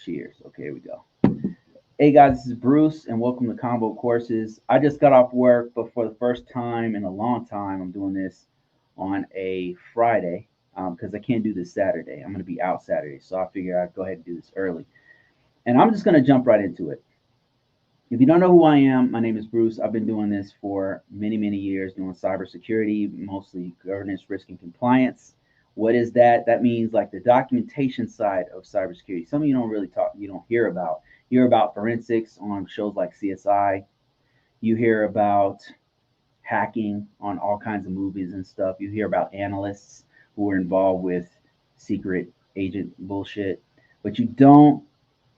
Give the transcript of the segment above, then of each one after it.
Cheers. Okay, here we go. Hey guys, this is Bruce, and welcome to Convocourses. I just got off work, but for the first time in a long time, I'm doing this on a Friday because I can't do this Saturday. I'm going to be out Saturday, so I figured I'd go ahead and do this early. And I'm just going to jump right into it. If you don't know who I am, my name is Bruce. I've been doing this for many, many years, doing cybersecurity, mostly governance, risk, and compliance. What is that? That means like the documentation side of cybersecurity. Some of you don't really talk, you don't hear about. You hear about forensics on shows like CSI. You hear about hacking on all kinds of movies and stuff. You hear about analysts who are involved with secret agent bullshit, but you don't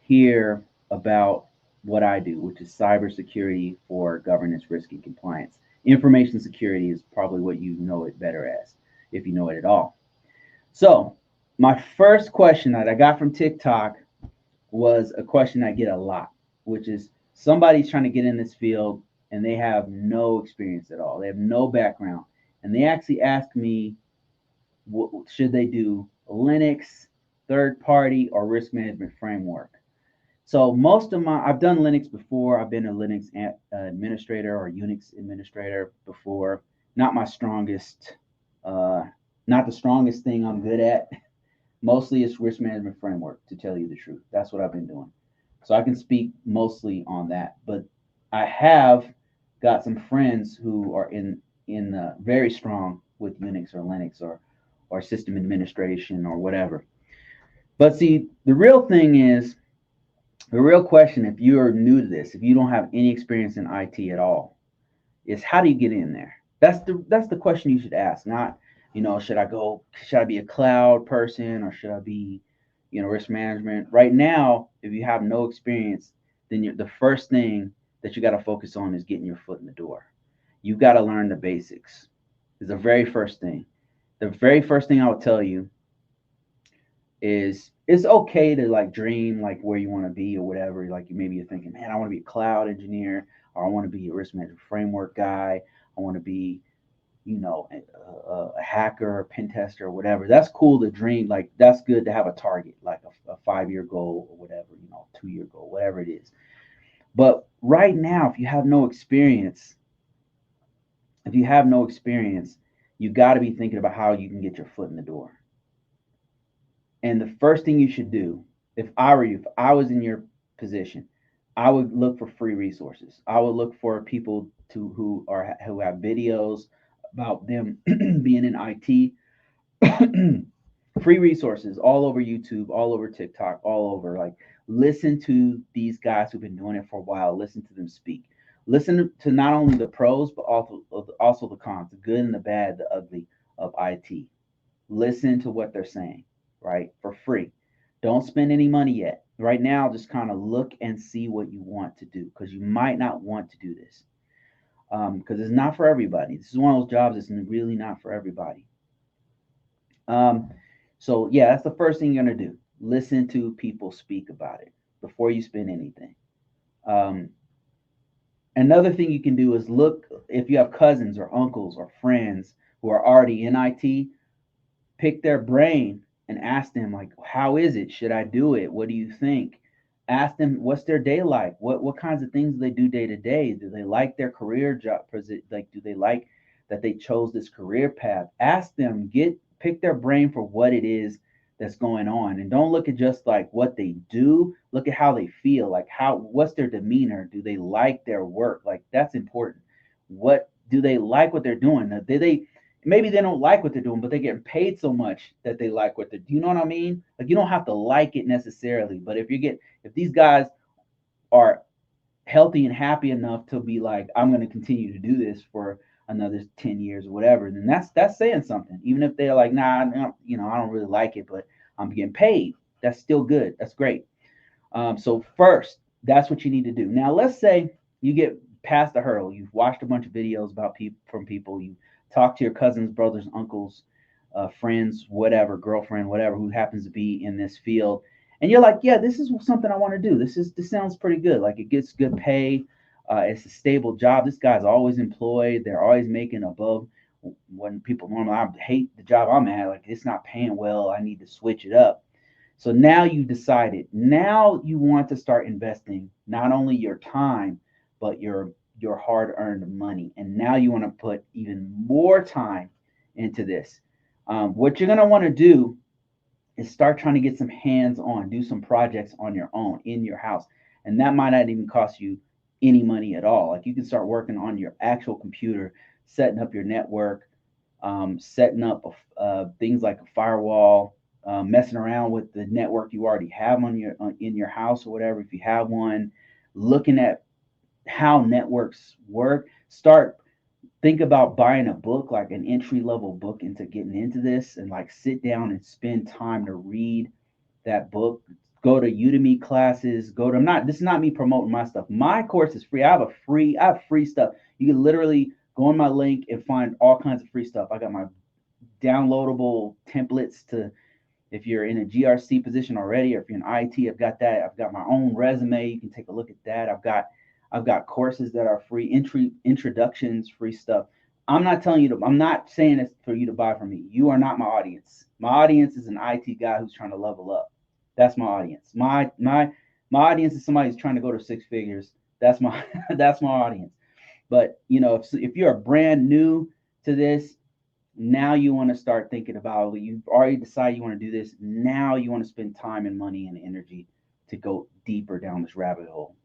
hear about what I do, which is cybersecurity for governance, risk, and compliance. Information security is probably what you know it better as, if you know it at all. So, my first question that I got from TikTok was a question I get a lot, which is somebody's trying to get in this field and they have no experience at all. They have no background. And they actually ask me, should they do Linux, third party, or risk management framework? So I've done Linux before. I've been a Linux administrator or Unix administrator before. Not my strongest, not the strongest thing I'm good at. Mostly it's risk management framework, to tell you the truth. That's what I've been doing. So I can speak mostly on that. But I have got some friends who are in very strong with Unix or Linux or system administration or whatever. But see, the real thing is, the real question, if you are new to this, if you don't have any experience in IT at all, is how do you get in there? That's the question you should ask. Not, should I be a cloud person or should I be, risk management? Right now, if you have no experience, then the first thing that you got to focus on is getting your foot in the door. You got to learn the basics. Is the very first thing. The very first thing I would tell you is it's okay to like dream like where you want to be or whatever. Like maybe you're thinking, man, I want to be a cloud engineer, or I want to be a risk management framework guy. I want to be, a hacker, a pen tester, or whatever. That's cool to dream. Like that's good to have a target, like a 5-year goal or whatever, 2-year goal, whatever it is. But right now, if you have no experience, you got to be thinking about how you can get your foot in the door. And the first thing you should do, if I were you, if I was in your position, I would look for free resources. I would look for people who have videos about them being in IT. Free resources all over YouTube, all over TikTok, all over. Like, listen to these guys who've been doing it for a while. Listen to them speak. Listen to not only the pros, but also the cons, the good and the bad, the ugly of IT. Listen to what they're saying, right? For free. Don't spend any money yet. Right now, just kind of look and see what you want to do, because you might not want to do this. Because it's not for everybody. This is one of those jobs that's really not for everybody. So yeah, that's the first thing you're gonna do. Listen to people speak about it before you spend anything. Another thing you can do is look, if you have cousins or uncles or friends who are already in IT, pick their brain and ask them, like, how is it? Should I do it? What do you think? Ask them, what's their day like? What kinds of things do they do day to day? Do they like their career job? Like, do they like that they chose this career path? Ask them, pick their brain for what it is that's going on, and don't look at just like what they do. Look at how they feel, like what's their demeanor. Do they like their work? Like, that's important. What do they like what they're doing? Maybe they don't like what they're doing, but they're getting paid so much that they like what they're doing. You know what I mean? Like, you don't have to like it necessarily, but if these guys are healthy and happy enough to be like, I'm going to continue to do this for another 10 years or whatever, then that's saying something. Even if they're like, nah, I don't really like it, but I'm getting paid. That's still good. That's great. So first, that's what you need to do. Now, let's say you get past the hurdle. You've watched a bunch of videos about people. You talk to your cousins, brothers, uncles, friends, whatever, girlfriend, whatever, who happens to be in this field. And you're like, yeah, this is something I want to do. This sounds pretty good. Like, it gets good pay. It's a stable job. This guy's always employed. They're always making above when people normally. I hate the job I'm at. Like, it's not paying well. I need to switch it up. So now you've decided. Now you want to start investing not only your time, but your hard-earned money. And now you want to put even more time into this. What you're gonna want to do is start trying to get some hands on, do some projects on your own in your house. And that might not even cost you any money at all. Like you can start working on your actual computer, setting up your network, setting up things like a firewall, messing around with the network you already have on your in your house or whatever, if you have one, looking at how networks work. Start think about buying a book, like an entry level book into getting into this, and like sit down and spend time to read that book. Go to Udemy classes. Go to I'm not this is not me promoting my stuff. My course is free. I have free stuff. You can literally go on my link and find all kinds of free stuff. I got my downloadable templates to if you're in a GRC position already, or if you're in IT, I've got that. I've got my own resume. You can take a look at that. I've got courses that are free, introductions, free stuff. I'm not telling you to. I'm not saying it's for you to buy from me. You are not my audience. My audience is an IT guy who's trying to level up. That's my audience. My audience is somebody who's trying to go to six figures. That's my that's my audience. But if you're brand new to this, now you want to start thinking about you've already decided you want to do this. Now you want to spend time and money and energy to go deeper down this rabbit hole.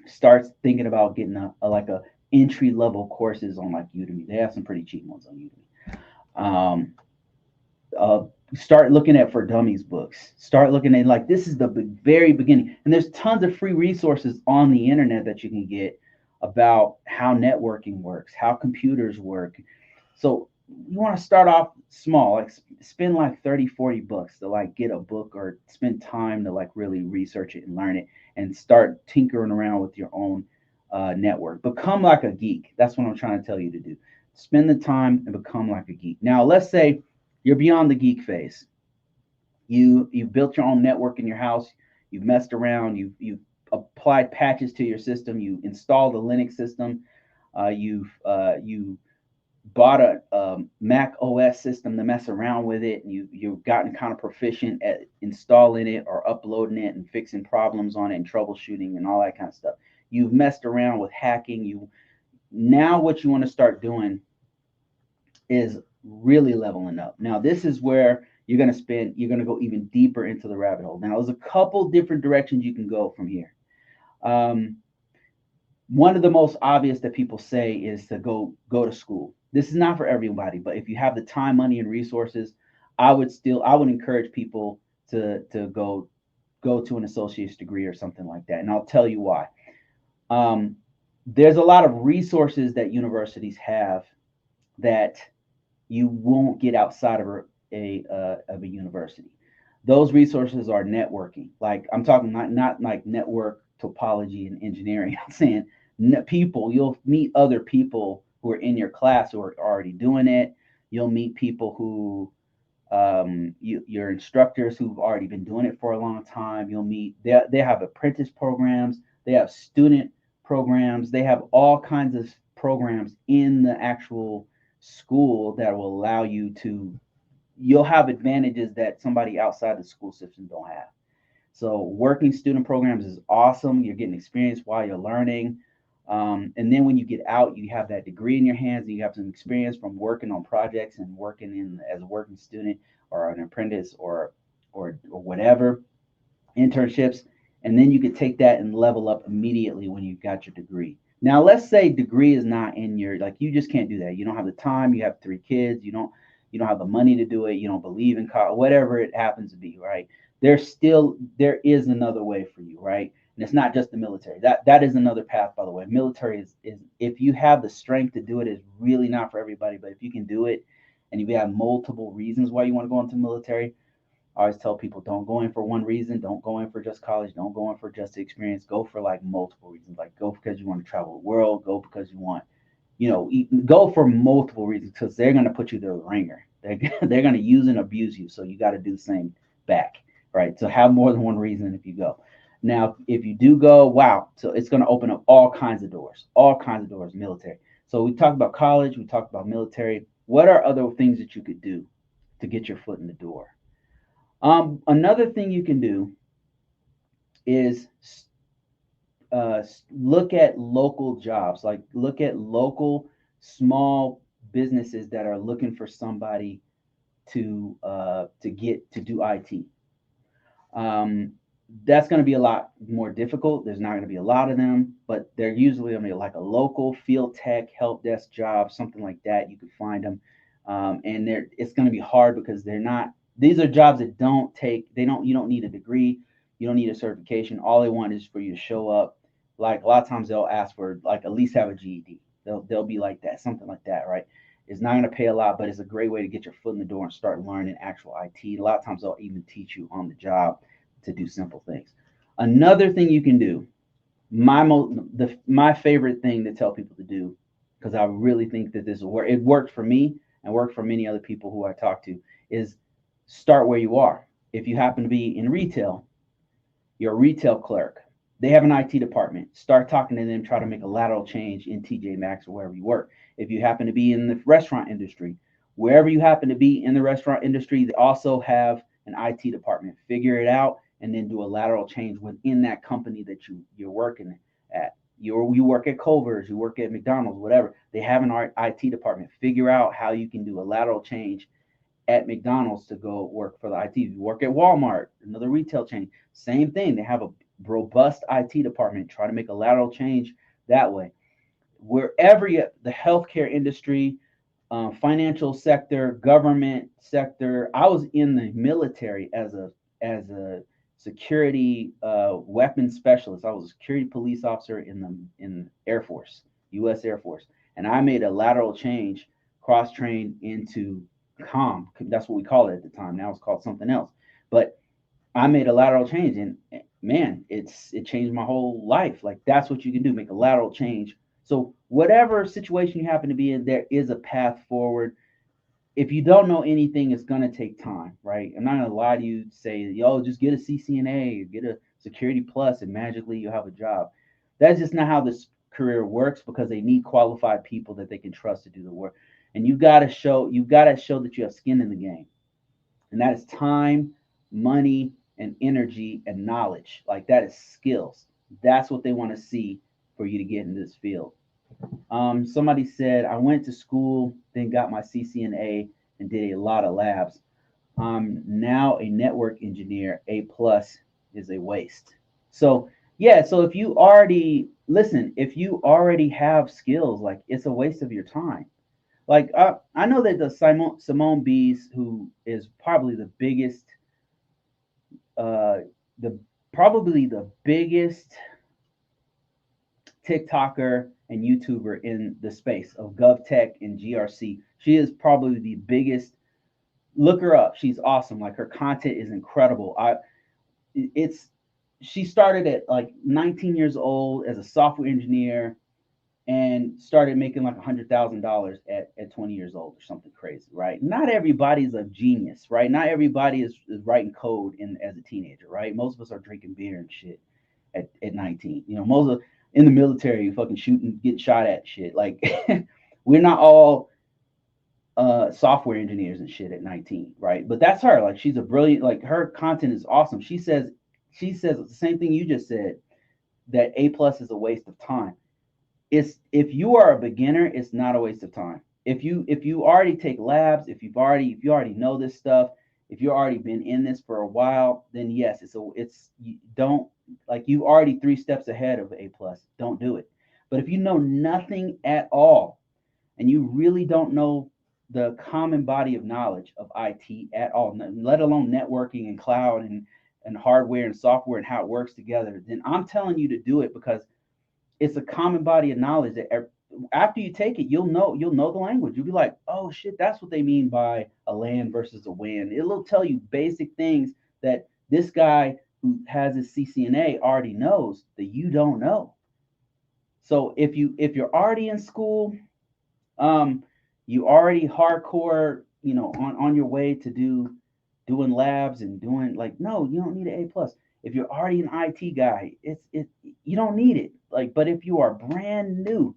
Start thinking about getting a entry level courses on like Udemy. They have some pretty cheap ones on Udemy. Um, Start looking at for dummies books. Start looking at like this is the very beginning, and there's tons of free resources on the internet that you can get about how networking works, how computers work. So you want to start off small, like spend like 30, 40 bucks to like get a book or spend time to like really research it and learn it and start tinkering around with your own network. Become like a geek. That's what I'm trying to tell you to do. Spend the time and become like a geek. Now, let's say you're beyond the geek phase. You've built your own network in your house. You've messed around. You've applied patches to your system. You installed a Linux system. You bought a Mac OS system to mess around with it, and you've gotten kind of proficient at installing it or uploading it and fixing problems on it and troubleshooting and all that kind of stuff. You've messed around with hacking. Now what you want to start doing is really leveling up. Now this is where you're going to go even deeper into the rabbit hole. Now there's a couple different directions you can go from here. One of the most obvious that people say is to go to school. This is not for everybody, but if you have the time, money, and resources, I would encourage people to go to an associate's degree or something like that. And I'll tell you why. There's a lot of resources that universities have that you won't get outside of a university. Those resources are networking. Like I'm talking not like network topology and engineering. I'm saying people. You'll meet other people who are in your class who are already doing it. You'll meet people who your instructors who've already been doing it for a long time. You'll meet they have apprentice programs. They have student programs. They have all kinds of programs in the actual school that will allow you'll have advantages that somebody outside the school system don't have. So working student programs is awesome. You're getting experience while you're learning. And then when you get out, you have that degree in your hands and you have some experience from working on projects and working as a working student or an apprentice or whatever, internships. And then you could take that and level up immediately when you've got your degree. Now, let's say degree is not in you just can't do that. You don't have the time. You have 3 kids. You don't have the money to do it. You don't believe in college, whatever it happens to be, right? There is another way for you, right? And it's not just the military. That is another path, by the way. Military is if you have the strength to do it, is really not for everybody. But if you can do it, and if you have multiple reasons why you want to go into the military, I always tell people don't go in for one reason. Don't go in for just college. Don't go in for just the experience. Go for like multiple reasons. Like go because you want to travel the world. Go because you want, go for multiple reasons because they're going to put you through the ringer. They're going to use and abuse you. So you got to do the same back, right? So have more than one reason if you go. Now, if you do go, wow. So it's going to open up all kinds of doors, military. So we talked about college. We talked about military. What are other things that you could do to get your foot in the door? Another thing you can do is look at local jobs, like look at local small businesses that are looking for somebody to get to do IT. Um, that's going to be a lot more difficult. There's not going to be a lot of them, but they're usually going to be like a local field tech, help desk job, something like that. You can find them, and it's going to be hard because they're not. These are jobs that don't take. They don't. You don't need a degree. You don't need a certification. All they want is for you to show up. Like a lot of times they'll ask for like at least have a GED. They'll be like that, something like that, right? It's not going to pay a lot, but it's a great way to get your foot in the door and start learning actual IT. A lot of times they'll even teach you on the job to do simple things. Another thing you can do, my favorite thing to tell people to do, because I really think that this will work. It worked for me and worked for many other people who I talk to. Is start where you are. If you happen to be in retail, you're a retail clerk. They have an IT department. Start talking to them. Try to make a lateral change in TJ Maxx or wherever you work. If you happen to be in the restaurant industry, wherever you happen to be in the restaurant industry, they also have an IT department. Figure it out and then do a lateral change within that company that you're working at. You work at Culver's, you work at McDonald's, whatever. They have an IT department. Figure out how you can do a lateral change at McDonald's to go work for the IT. You work at Walmart, another retail chain, same thing. They have a robust IT department. Try to make a lateral change that way. Wherever the healthcare industry, financial sector, government sector. I was in the military as a security weapons specialist. I was a security police officer in Air Force, U.S. Air Force, and I made a lateral change, cross trained into com. That's what we call it at the time. Now it's called something else. But I made a lateral change, and man, it changed my whole life. Like that's what you can do, make a lateral change. So whatever situation you happen to be in, there is a path forward. If you don't know anything, it's gonna take time, right? I'm not gonna lie to you, say, yo, just get a CCNA, get a Security Plus, and magically you'll have a job. That's just not how this career works because they need qualified people that they can trust to do the work. And you gotta show that you have skin in the game. And that is time, money, and energy and knowledge. Like that is skills. That's what they want to see for you to get in this field. Somebody said, I went to school, then got my CCNA and did a lot of labs. I'm now a network engineer. A plus is a waste. So yeah, so if you already have skills, like it's a waste of your time. Like I know that the Simone Bees, who is probably uh, the the biggest TikToker and YouTuber in the space of GovTech and GRC. She is probably the biggest. Look her up. She's awesome. Like her content is incredible. It's she started at like 19 years old as a software engineer and started making like $100,000 at 20 years old or something crazy, right? Not everybody's a genius, right? Not everybody is writing code as a teenager, right? Most of us are drinking beer and shit at 19. Most of in the military, you fucking shooting, getting shot at shit. Like we're not all software engineers and shit at 19, right? But that's her. Like she's a brilliant. Like her content is awesome. She says the same thing you just said, that A plus is a waste of time. It's if you are a beginner, it's not a waste of time. If you already take labs, if you already know this stuff, if you've already been in this for a while, then yes, it's you don't like you already 3 steps ahead of A plus. Don't do it. But if you know nothing at all and you really don't know the common body of knowledge of IT at all, let alone networking and cloud and hardware and software and how it works together, then I'm telling you to do it because it's a common body of knowledge that after you take it, you'll know the language. You'll be like, oh shit, that's what they mean by a LAN versus a WAN. It'll tell you basic things that this guy who has his CCNA already knows that you don't know. So if you're already in school, um, you already hardcore, on your way to doing labs and doing like no, you don't need an A plus. If you're already an IT guy, you don't need it. Like, but if you are brand new,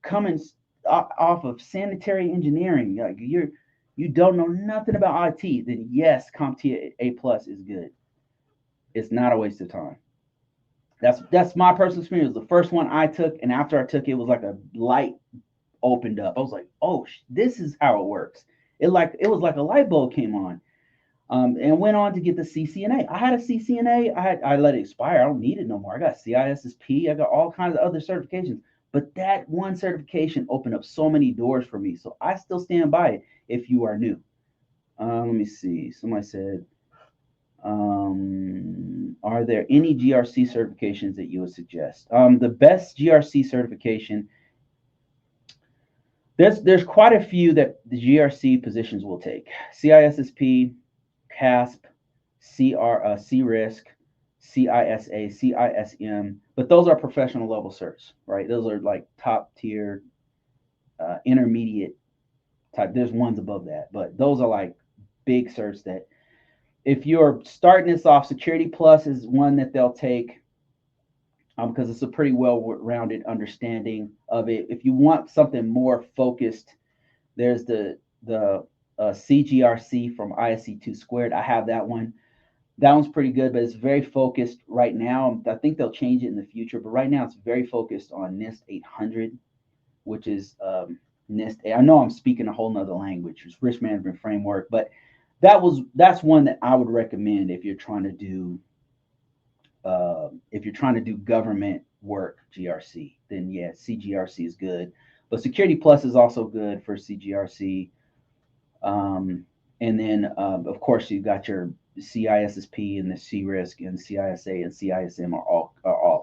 coming off of sanitary engineering, like you don't know nothing about IT, then yes, CompTIA A plus is good. It's not a waste of time. That's my personal experience. The first one I took, and after I took it, was like a light opened up. I was like, oh, this is how it works. It was like a light bulb came on. And went on to get the CCNA. I had a CCNA. I let it expire. I don't need it no more. I got CISSP. I got all kinds of other certifications. But that one certification opened up so many doors for me. So I still stand by it if you are new. Let me see. Somebody said, are there any GRC certifications that you would suggest? The best GRC certification, there's quite a few that the GRC positions will take. CISSP, CASP, CRISC, CISA, CISM, but those are professional level certs, right? Those are like top tier, intermediate type. There's ones above that, but those are like big certs that if you're starting this off, Security Plus is one that they'll take, because it's a pretty well-rounded understanding of it. If you want something more focused, there's the CGRC from ISC2 squared. I have that one. That one's pretty good, but it's very focused right now. I think they'll change it in the future, but right now it's very focused on NIST 800, which is NIST. I know I'm speaking a whole nother language, it's risk management framework, but that's one that I would recommend if you're trying to do government work GRC. Then yeah, CGRC is good, but Security Plus is also good for CGRC. And then of course you got your CISSP and the CRISC and CISA and CISM are all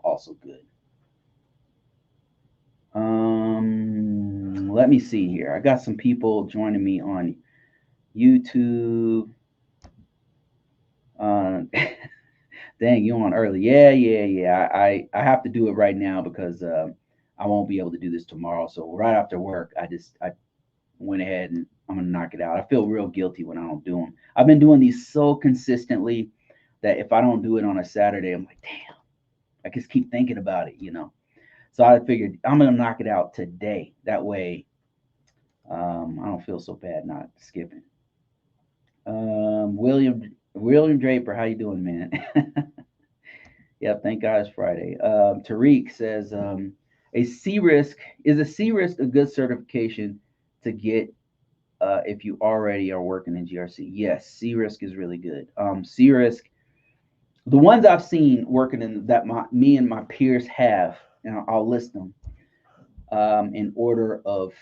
also good. Let me see here. I got some people joining me on YouTube. Dang, you on early? Yeah. I have to do it right now because I won't be able to do this tomorrow. So right after work, I went ahead and I'm gonna knock it out. I feel real guilty when I don't do them. I've been doing these so consistently that if I don't do it on a Saturday, I'm like, damn, I just keep thinking about it. So I figured I'm gonna knock it out today. That way, I don't feel so bad not skipping. William Draper, how you doing, man? Yeah, thank God it's Friday. Tariq says, a C-Risk a good certification to get if you already are working in GRC? Yes, C-Risk is really good. C-Risk, the ones I've seen working in that me and my peers have, and I'll list them in order of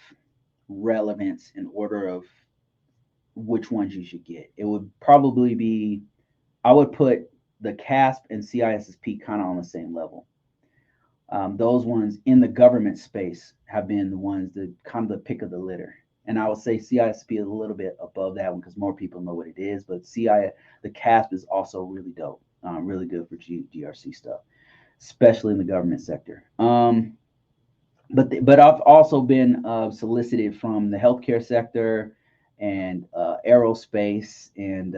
relevance, in order of which ones you should get. It would probably be, I would put the CASP and CISSP kind of on the same level. Those ones in the government space have been the ones that kind of the pick of the litter. And I would say CISP is a little bit above that one because more people know what it is. But the CASP is also really dope, really good for GRC stuff, especially in the government sector. But I've also been solicited from the healthcare sector and aerospace and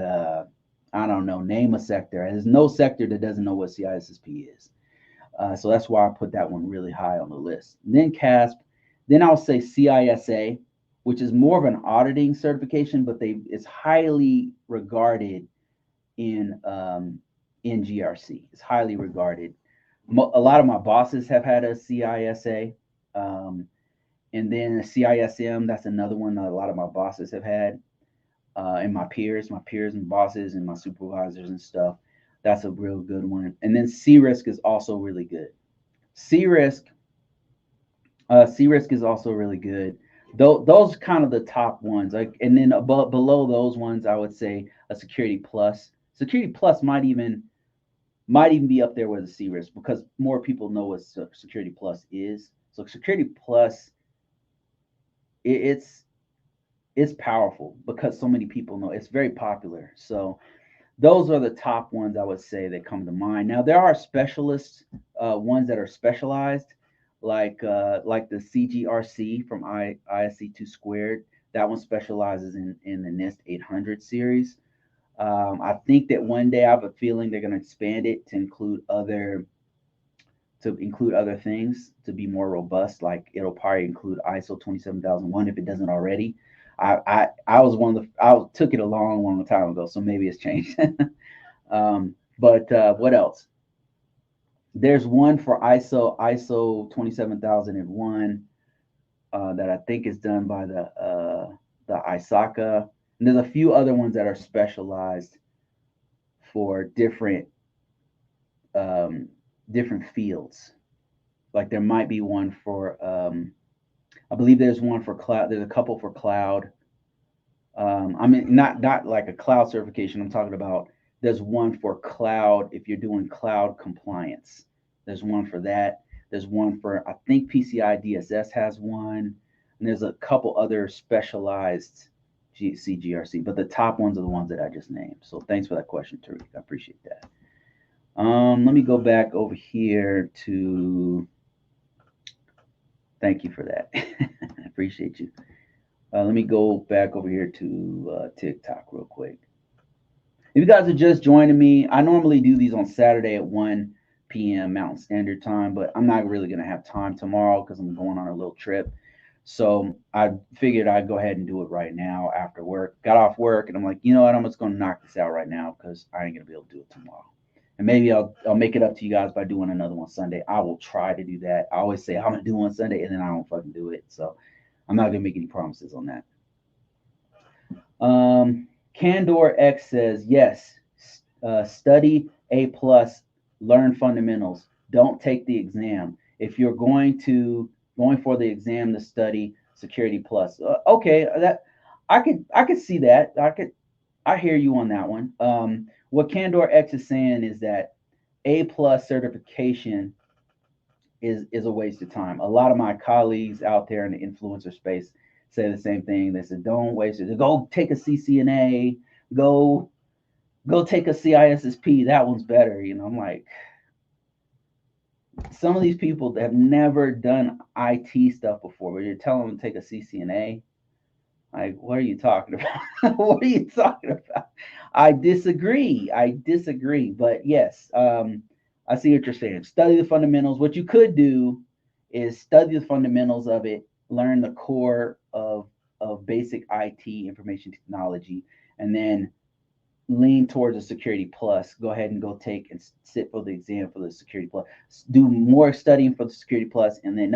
I don't know, name a sector. There's no sector that doesn't know what CISSP is. So that's why I put that one really high on the list. And then CASP, then I'll say CISA, which is more of an auditing certification, but it's highly regarded in GRC. It's highly regarded. A lot of my bosses have had a CISA, and then a CISM. That's another one that a lot of my bosses have had, and my peers and bosses and my supervisors and stuff. That's a real good one. And then C-Risk is also really good. C-Risk is also really good. Those kind of the top ones. And then below those ones, I would say a Security Plus. Security Plus might even be up there with a C-Risk because more people know what Security Plus is. So Security Plus, it's powerful because so many people know. It's very popular. So those are the top ones I would say that come to mind. Now there are specialists, ones that are specialized, like the CGRC from ISC2 squared. That one specializes in the NIST 800 series. I think that one day I have a feeling they're going to expand it to include other things to be more robust. Like it'll probably include ISO 27001 if it doesn't already. I was one of the I took it a long time ago, so maybe it's changed. But what else? There's one for ISO 27001 that I think is done by the ISACA. And there's a few other ones that are specialized for um, different fields. Like there might be one for I believe there's one for cloud. There's a couple for cloud. I mean, not like a cloud certification. I'm talking about there's one for cloud if you're doing cloud compliance. There's one for that. There's one for I think PCI DSS has one, and there's a couple other specialized CGRC. But the top ones are the ones that I just named. So thanks for that question, Tariq. I appreciate that. Let me go back over here to. Thank you for that. I appreciate you. Let me go back over here to TikTok real quick. If you guys are just joining me, I normally do these on Saturday at 1 p.m. Mountain Standard Time, but I'm not really going to have time tomorrow because I'm going on a little trip. So I figured I'd go ahead and do it right now after work. Got off work and I'm like, you know what? I'm just going to knock this out right now because I ain't going to be able to do it tomorrow. And maybe I'll make it up to you guys by doing another one Sunday. I will try to do that. I always say I'm going to do one Sunday and then I don't fucking do it. So I'm not going to make any promises on that. Candor X says, yes, study A+, learn fundamentals. Don't take the exam. If you're going for the exam to study Security Plus. Okay, that I could see that. I hear you on that one. What Candor X is saying is that A+ certification is a waste of time. A lot of my colleagues out there in the influencer space say the same thing. They said, don't waste it. Go take a CCNA. Go take a CISSP. That one's better. You know, I'm like, some of these people that have never done IT stuff before, but you're telling them to take a CCNA. Like, what are you talking about? What are you talking about? I disagree. But yes, I see what you're saying. Study the fundamentals. What you could do is study the fundamentals of it, learn the core of basic IT information technology, and then lean towards a Security Plus. Go ahead and go take and sit for the exam for the Security Plus. Do more studying for the Security Plus, and then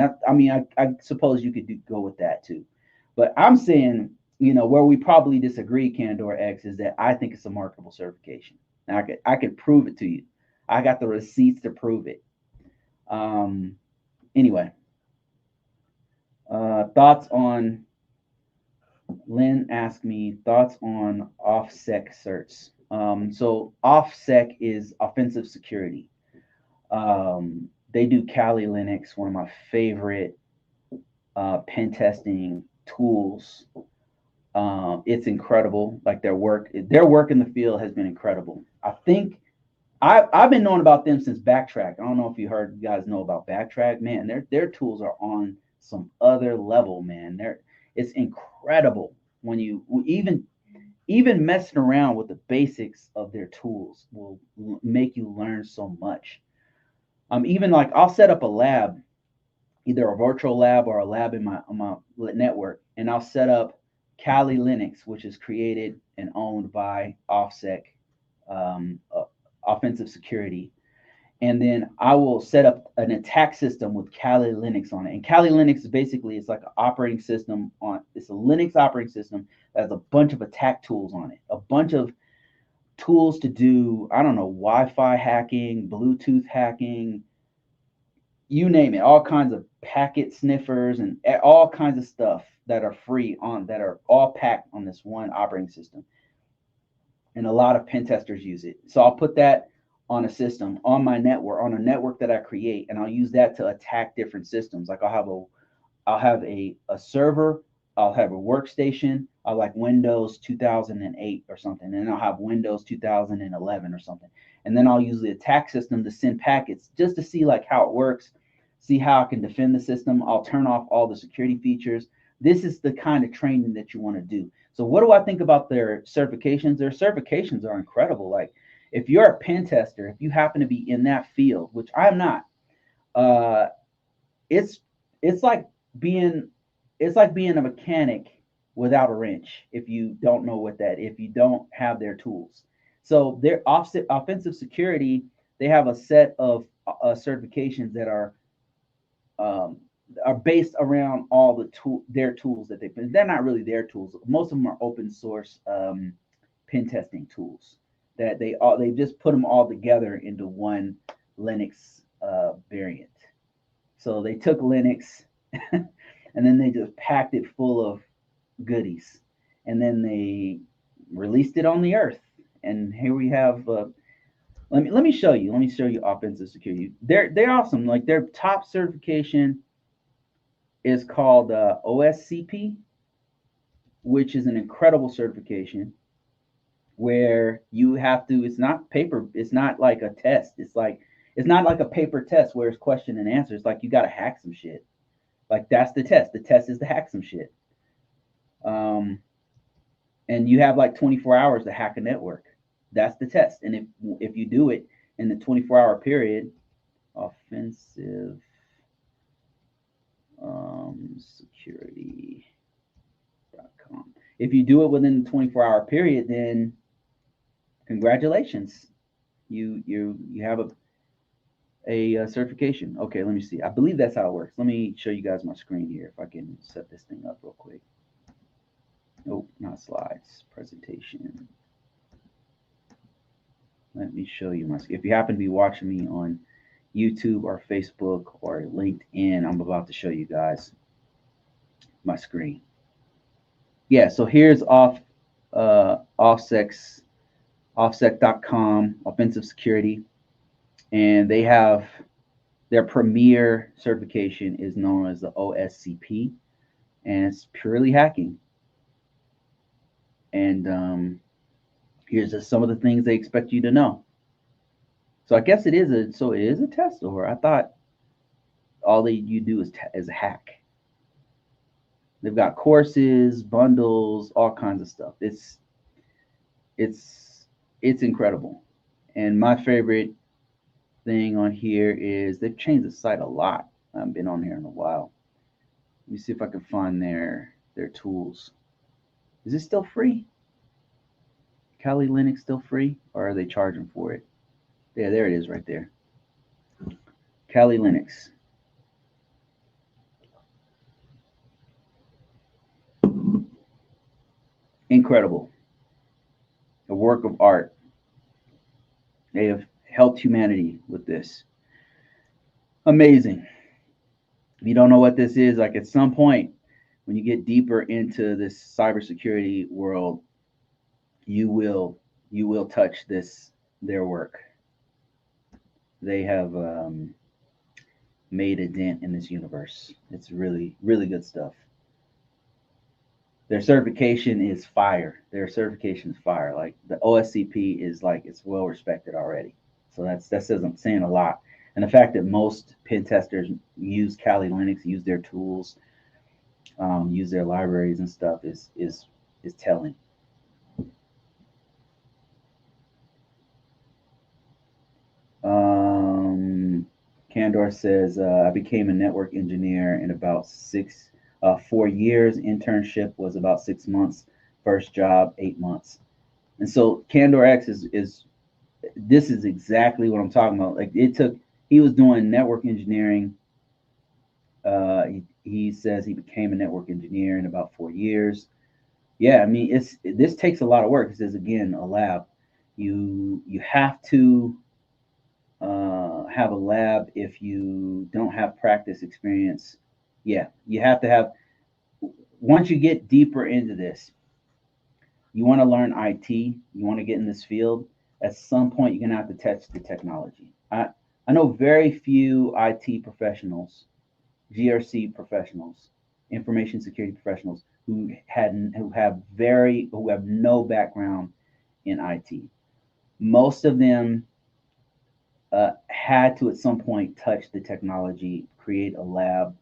I suppose you could go with that too. But I'm saying, where we probably disagree, Candor X, is that I think it's a marketable certification. And I could prove it to you. I got the receipts to prove it. Anyway, thoughts on Lynn asked me thoughts on OffSec certs. So OffSec is offensive security. They do Kali Linux, one of my favorite pen testing tools. It's incredible. Like their work in the field has been incredible. I think I've been knowing about them since Backtrack. I don't know if you guys know about Backtrack. Man, their tools are on some other level, man. It's incredible when you even messing around with the basics of their tools will make you learn so much. Even like I'll set up a lab, either a virtual lab or a lab on my network, and I'll set up Kali Linux, which is created and owned by OffSec, offensive security. And then I will set up an attack system with Kali Linux on it. And Kali Linux is basically, it's like an operating system it's a Linux operating system that has a bunch of attack tools on it, a bunch of tools to do, I don't know, Wi-Fi hacking, Bluetooth hacking, you name it, all kinds of packet sniffers and all kinds of stuff that are free that are all packed on this one operating system. And a lot of pen testers use it. So I'll put that on a system, on my network, on a network that I create, and I'll use that to attack different systems. Like I'll have a server, I'll have a workstation, I'll like Windows 2008 or something, and I'll have Windows 2011 or something. And then I'll use the attack system to send packets just to see like how it works, see how I can defend the system. I'll turn off all the security features. This is the kind of training that you want to do. So what do I think about their certifications? Their certifications are incredible. Like if you're a pen tester, if you happen to be in that field, which I'm not, it's like being a mechanic without a wrench if you don't know if you don't have their tools. So their offensive security, they have a set of certifications that um, are based around all their tools that they're not really their tools. Most of them are open source pen testing tools that they just put them all together into one Linux variant. So they took Linux and then they just packed it full of goodies, and then they released it on the earth. And here we have. Let me show you. Let me show you offensive security. They're awesome. Like their top certification is called OSCP, which is an incredible certification where you have to. It's not paper. It's not like a test. It's not like a paper test where it's question and answer. It's like you got to hack some shit. Like that's the test. The test is to hack some shit. And you have like 24 hours to hack a network. That's the test. And if you do it in the 24-hour period, offensive security.com. If you do it within the 24-hour period, then congratulations. You have a certification. Okay, let me see. I believe that's how it works. Let me show you guys my screen here if I can set this thing up real quick. Nope, not slides. Presentation. Let me show you if you happen to be watching me on YouTube or Facebook or LinkedIn, I'm about to show you guys my screen. Yeah, so here's offsec.com, offensive security, and they have their premier certification is known as the OSCP, and it's purely hacking. And here's just some of the things they expect you to know. So I guess it is a test, or I thought all that you do is a hack. They've got courses, bundles, all kinds of stuff. It's incredible. And my favorite thing on here is they've changed the site a lot. I haven't been on here in a while. Let me see if I can find their tools. Is it still free? Kali Linux still free, or are they charging for it? Yeah, there it is right there. Kali Linux. Incredible. A work of art. They have helped humanity with this. Amazing. If you don't know what this is, like at some point, when you get deeper into this cybersecurity world, you will touch their work. They have made a dent in this universe. It's really, really good stuff. Their certification is fire. Like the OSCP is like, it's well respected already. So that says I'm saying a lot. And the fact that most pen testers use Kali Linux, use their tools, use their libraries and stuff is telling. Candor says, I became a network engineer in about 4 years. Internship was about 6 months. First job, 8 months. And so Candor X is this is exactly what I'm talking about. Like he was doing network engineering. He says he became a network engineer in about 4 years. Yeah, I mean, this takes a lot of work. It says again, a lab. You have to have a lab if you don't have practice experience. Yeah, you have to have. Once you get deeper into this, you want to learn IT. You want to get in this field. At some point, you're gonna have to touch the technology. I know very few IT professionals, GRC professionals, information security professionals who have no background in IT. Most of them had to at some point touch the technology, create a lab.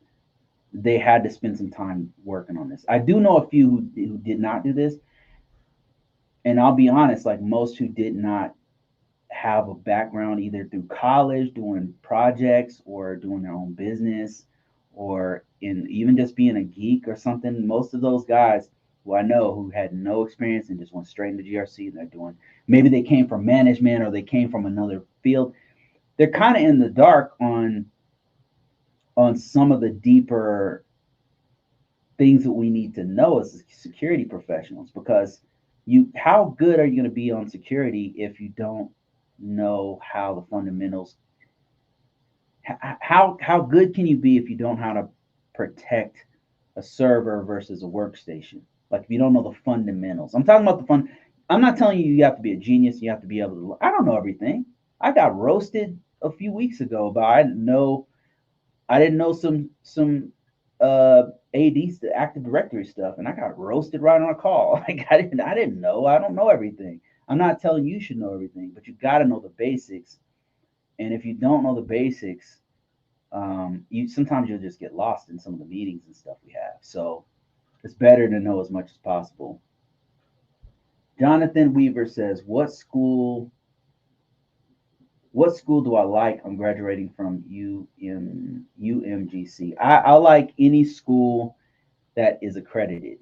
They had to spend some time working on this. I do know a few who did not do this, and I'll be honest, like most who did not have a background either through college, doing projects, or doing their own business, or in even just being a geek or something. Most of those guys who I know who had no experience and just went straight into GRC. And they're doing, maybe they came from management or they came from another field. They're kind of in the dark on some of the deeper things that we need to know as security professionals, because how good are you going to be on security if you don't know how the fundamentals, how good can you be if you don't know how to protect a server versus a workstation? Like if you don't know the fundamentals. I'm talking about I'm not telling you have to be a genius, you have to be able to, I don't know everything. I got roasted a few weeks ago about I didn't know some AD Active Directory stuff, and I got roasted right on a call. Like I didn't know. I don't know everything. I'm not telling you should know everything, but you got to know the basics. And if you don't know the basics, you sometimes you'll just get lost in some of the meetings and stuff we have. So it's better to know as much as possible. Jonathan Weaver says, what school do I like? I'm graduating from UMGC. I like any school that is accredited.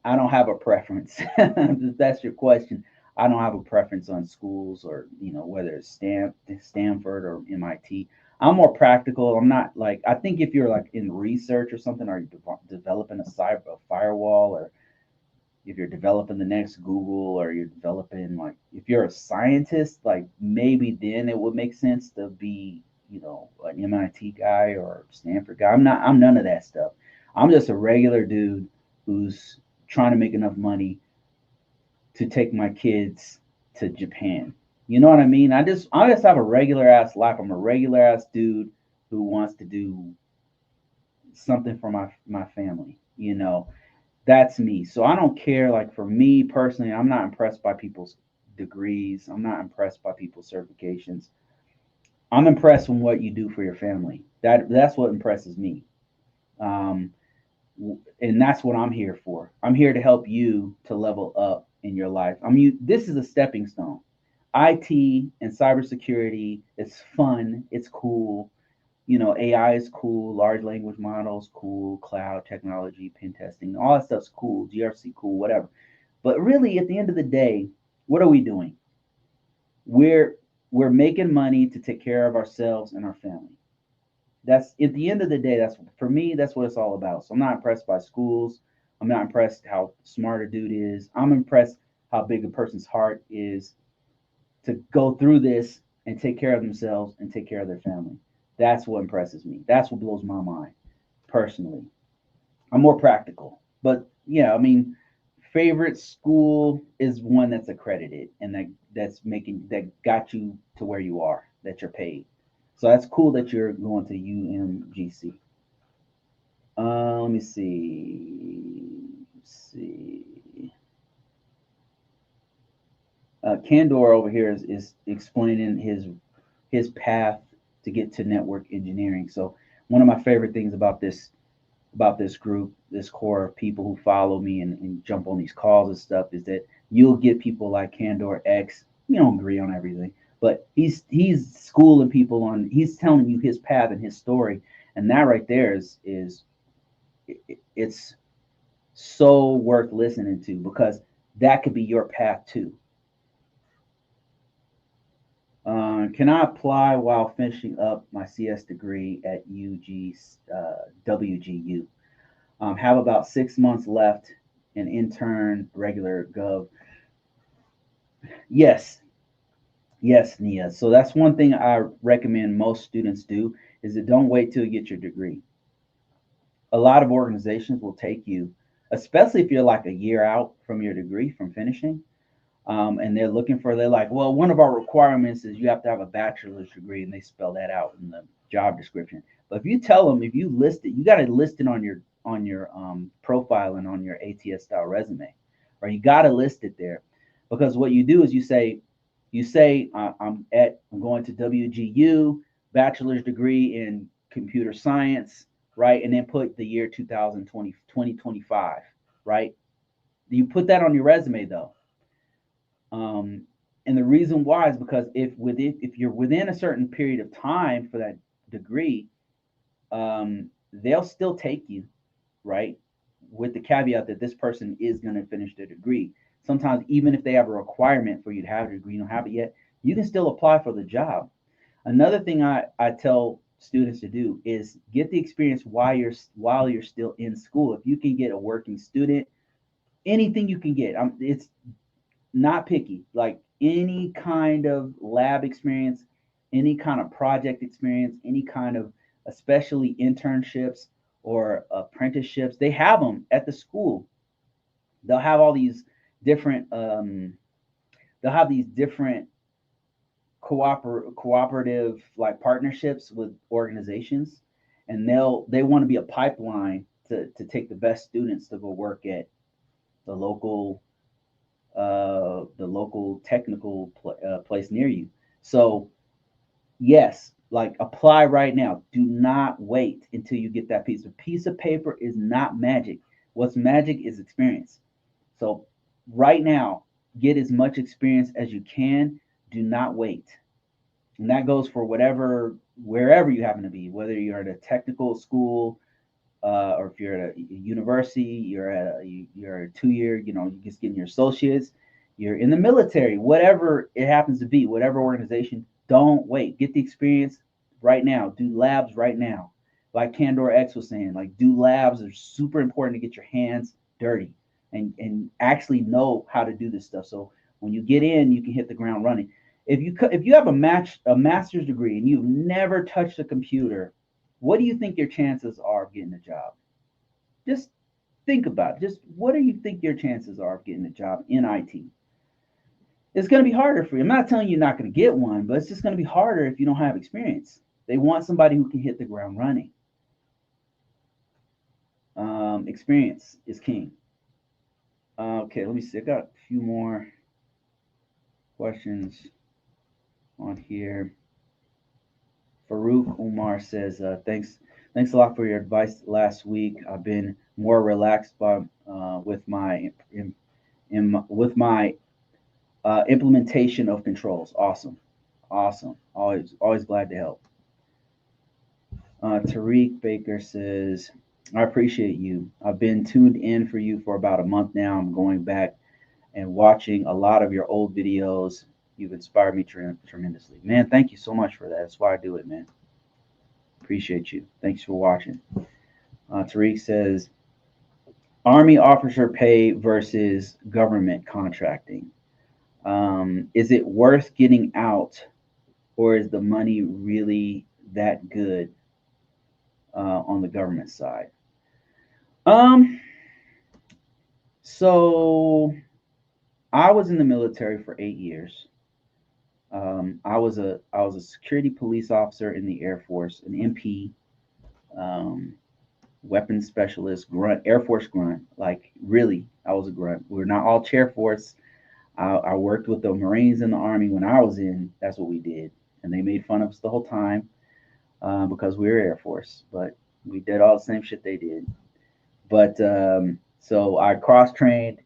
I don't have a preference. If that's your question, I don't have a preference on schools or whether it's Stanford or MIT. I'm more practical. I'm not like, I think if you're like in research or something, or you're developing a firewall, or if you're developing the next Google, or you're developing, like, if you're a scientist, like maybe then it would make sense to be, an MIT guy or Stanford guy. I'm none of that stuff. I'm just a regular dude who's trying to make enough money to take my kids to Japan. You know what I mean? I just have a regular ass life. I'm a regular ass dude who wants to do something for my family. That's me. So I don't care. Like for me personally, I'm not impressed by people's degrees. I'm not impressed by people's certifications. I'm impressed with what you do for your family. That's what impresses me. Um, and that's what I'm here for. I'm here to help you to level up in your life. This is a stepping stone. IT and cybersecurity, it's fun, it's cool. AI is cool, large language models cool, cloud technology, pen testing, all that stuff's cool, GRC cool, whatever. But really, at the end of the day, what are we doing? We're making money to take care of ourselves and our family. That's at the end of the day. That's for me. That's what it's all about. So I'm not impressed by schools. I'm not impressed how smart a dude is. I'm impressed how big a person's heart is to go through this and take care of themselves and take care of their family. That's what impresses me. That's what blows my mind, personally. I'm more practical, but yeah, I mean, favorite school is one that's accredited and that got you to where you are, that you're paid. So that's cool that you're going to UMGC. Let me see. Candor over here is explaining his path to get to network engineering. So one of my favorite things about this group, this core of people who follow me and jump on these calls and stuff, is that you'll get people like Candor X. We don't agree on everything, but he's schooling people on. He's telling you his path and his story, and that right there is it's so worth listening to, because that could be your path too. Can I apply while finishing up my CS degree at WGU? Have about 6 months left and intern regular gov. Yes, Nia. So that's one thing I recommend most students do, is that don't wait till you get your degree. A lot of organizations will take you, especially if you're like a year out from your degree, from finishing. And they're like, well, one of our requirements is you have to have a bachelor's degree, and they spell that out in the job description. But if you tell them, if you list it, you got to list it on your profile and on your ATS style resume, or you got to list it there, because what you do is you say I'm going to WGU, bachelor's degree in computer science, right, and then put the year 2025, right. You put that on your resume though. And the reason why is because if you're within a certain period of time for that degree, they'll still take you, right? with the caveat that this person is going to finish their degree. Sometimes, even if they have a requirement for you to have a degree, you don't have it yet, you can still apply for the job. Another thing I tell students to do is get the experience while you're still in school. If you can get a working student, anything you can get, it's not picky. Like any kind of lab experience, any kind of project experience, any kind of especially internships or apprenticeships, they have them at the school. They'll have all these different they'll have these different cooperative like partnerships with organizations, and they want to be a pipeline to take the best students to go work at the local technical place near you. So yes, like apply right now. Do not wait until you get that piece. A piece of paper is not magic. What's magic is experience. So right now, get as much experience as you can. Do not wait. And that goes for wherever you happen to be, whether you're at a technical school, or if you're at a university, you're a 2 year, you're just getting your associates, you're in the military, whatever it happens to be, whatever organization, don't wait. Get the experience right now. Do labs right now. Like Candor X was saying, like do labs are super important to get your hands dirty and actually know how to do this stuff. So when you get in, you can hit the ground running. If you have a master's degree and you've never touched a computer, what do you think your chances are of getting a job? Just think about it. Just what do you think your chances are of getting a job in IT? It's going to be harder for you. I'm not telling you you're not going to get one, but it's just going to be harder if you don't have experience. They want somebody who can hit the ground running. Experience is king. Okay, let me see. I got a few more questions on here. Farouk Umar says, thanks a lot for your advice last week. I've been more relaxed with my implementation of controls. Awesome, awesome. Always glad to help. Tariq Baker says, I appreciate you. I've been tuned in for you for about a month now. I'm going back and watching a lot of your old videos. You've inspired me tremendously. Man, thank you so much for that. That's why I do it, man. Appreciate you. Thanks for watching. Tariq says, Army officer pay versus government contracting. Is it worth getting out, or is the money really that good on the government side? So I was in the military for 8 years. I was a security police officer in the Air Force, an MP, um, weapons specialist, grunt, Air Force grunt. Like really, I was a grunt. We're not all chair force. I worked with the Marines in the Army when I was in. That's what we did, and they made fun of us the whole time because we were Air Force, but we did all the same shit they did. But so I cross trained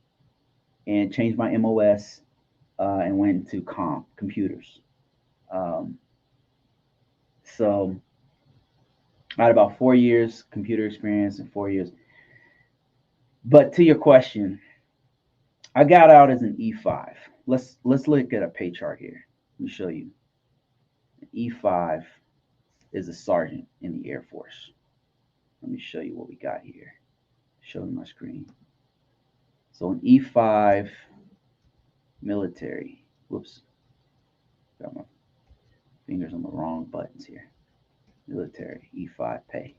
and changed my MOS and went into computers. Um, so I had about 4 years computer experience in 4 years. But to your question, I got out as an E5. Let's look at a pay chart here. Let me show you. E5 is a sergeant in the Air Force. Let me show you what we got here. Showing my screen. So an E5 military. Whoops. Got my fingers on the wrong buttons here. Military E5 pay.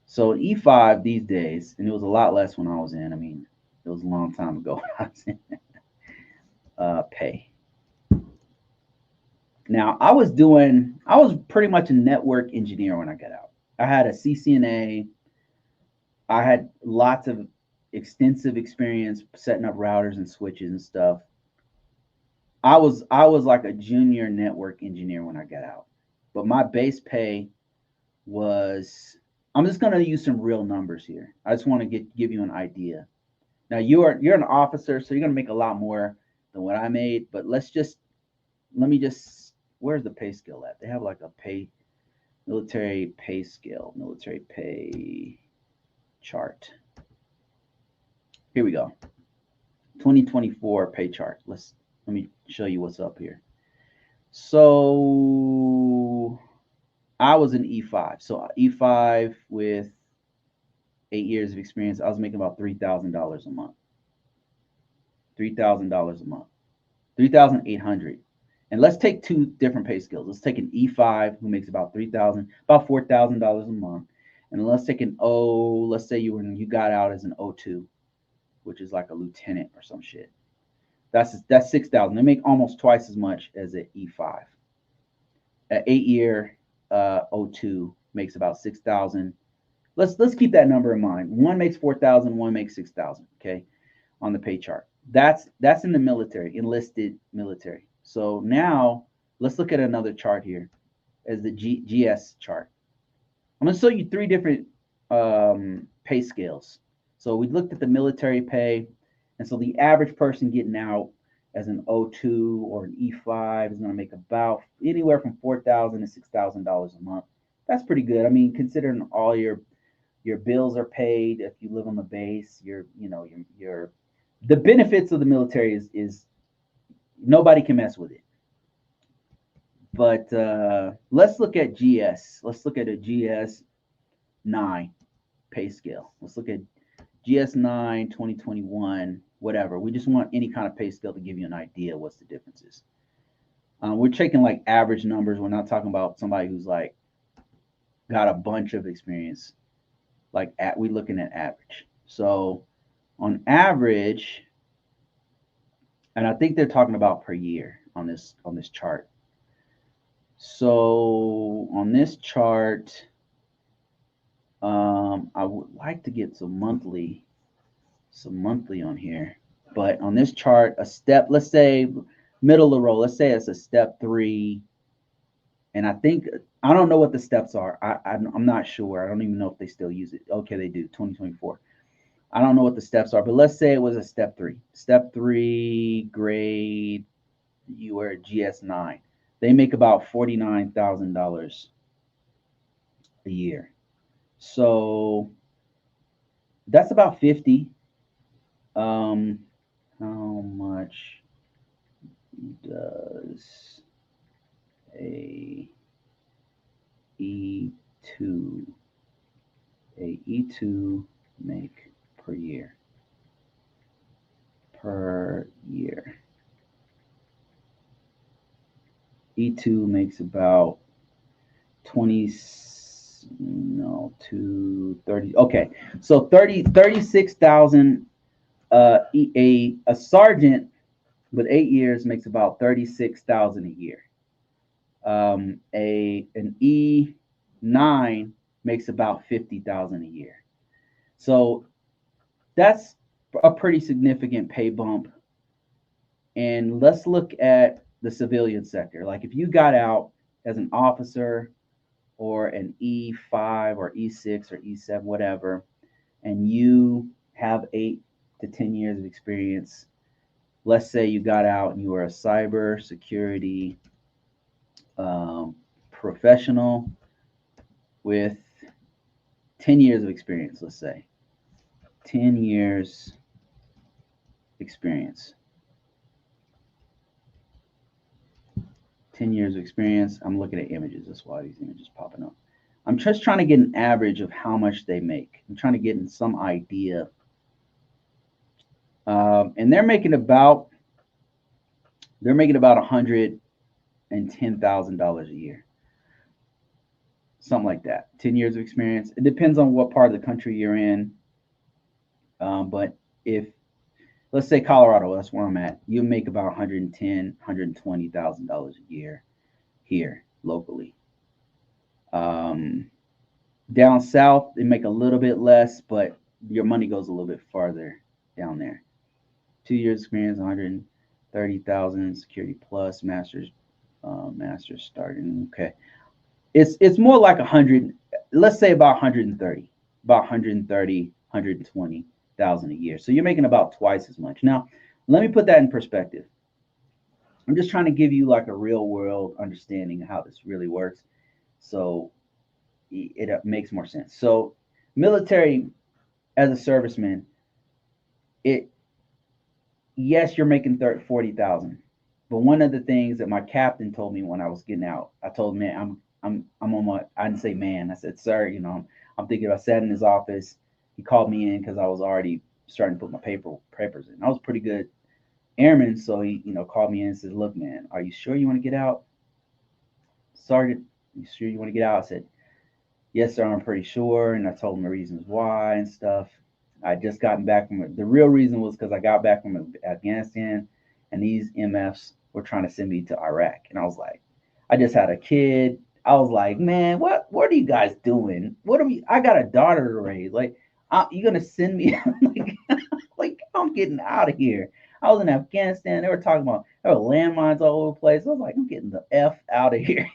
So E5 these days, and it was a lot less when I was in. I mean, it was a long time ago when I was in. Pay. Now I was pretty much a network engineer when I got out. I had a CCNA. I had lots of extensive experience setting up routers and switches and stuff. I was like a junior network engineer when I got out, but my base pay was. I'm just going to use some real numbers here. I just want to give you an idea. Now you're an officer, so you're going to make a lot more than what I made. But let me just. Where's the pay scale at? They have like a military pay scale, military pay chart. Here we go. 2024 pay chart. Let me show you what's up here. So I was an E5. So E5 with 8 years of experience, I was making about $3,000 a month. $3,000 a month. 3,800. And let's take two different pay scales. Let's take an E5 who makes about about $4,000 a month. And let's take an O, let's say you got out as an O2, which is like a lieutenant or some shit. That's 6,000. They make almost twice as much as an E5. An 8-year O2 makes about 6,000. Let's keep that number in mind. One makes 4,000, one makes 6,000. Okay, on the pay chart. That's in the military, enlisted military. So now let's look at another chart here, as the GS chart. I'm going to show you three different pay scales. So we looked at the military pay, and so the average person getting out as an O2 or an E5 is going to make about anywhere from $4,000 to $6,000 a month. That's pretty good. I mean, considering all your bills are paid, if you live on the base, your the benefits of the military is nobody can mess with it. But let's look at GS. Let's look at a GS9 pay scale. Let's look at GS9 2021, whatever. We just want any kind of pay scale to give you an idea what's the differences. We're taking like average numbers. We're not talking about somebody who's like got a bunch of experience. We're looking at average. So on average, and I think they're talking about per year on this chart. So on this chart, I would like to get some monthly on here, but on this chart, let's say middle of the row, let's say it's a step 3, and I don't know what the steps are. I'm not sure. I don't even know if they still use it. Okay, they do. 2024. I don't know what the steps are, but let's say it was a step 3. Step 3 grade, you were at GS9. They make about $49,000 a year. So that's about 50. How much does a E2 make per year? E2 makes about 30. Okay, so 36,000. A sergeant with 8 years makes about 36,000 a year. An E9 makes about 50,000 a year. So that's a pretty significant pay bump. And let's look at the civilian sector. Like if you got out as an officer or an E5 or E6 or E7, whatever, and you have 8 to 10 years of experience. Let's say you got out and you were a cyber security professional with 10 years of experience, let's say. 10 years experience. 10 years of experience. I'm looking at images. That's why these images popping up. I'm just trying to get an average of how much they make. I'm trying to get some idea. And they're making about $110,000 a year. Something like that. 10 years of experience. It depends on what part of the country you're in. But if, let's say Colorado, that's where I'm at, you make about $110,000, $120,000 a year here locally. Down south, they make a little bit less, but your money goes a little bit farther down there. 2 years experience, 130,000, security plus, master's starting. Okay, it's more like 100. Let's say about 120,000 a year. So you're making about twice as much. Now, let me put that in perspective. I'm just trying to give you like a real world understanding of how this really works, so it makes more sense. So, military as a serviceman, it yes, you're making 30, 40,000. But one of the things that my captain told me when I was getting out, I told him, man, I'm on my. I didn't say man. I said, sir, I'm thinking. I sat in his office. He called me in because I was already starting to put my papers in. I was pretty good airman, so he, called me in and said, look, man, are you sure you want to get out, Sergeant? You sure you want to get out? I said, yes, sir, I'm pretty sure. And I told him the reasons why and stuff. I just gotten back from it. The real reason was because I got back from Afghanistan, and these MFs were trying to send me to Iraq. And I was like, I just had a kid. I was like, man, what are you guys doing? What are we? I got a daughter to raise. Like, you gonna send me? like, I'm getting out of here. I was in Afghanistan. They were talking about there were landmines all over the place. I was like, I'm getting the F out of here.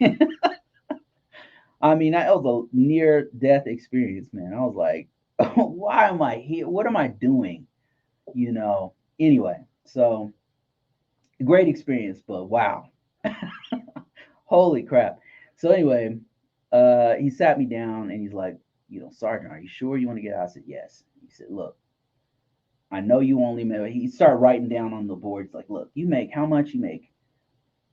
I mean, that was a near death experience, man. I was like, why am I here? What am I doing? Anyway, so great experience, but wow. Holy crap. So anyway, he sat me down and he's like, Sergeant, are you sure you want to get out? I said, yes. He said, look, I know you only make, he started writing down on the board. He's like, look, you make, how much you make?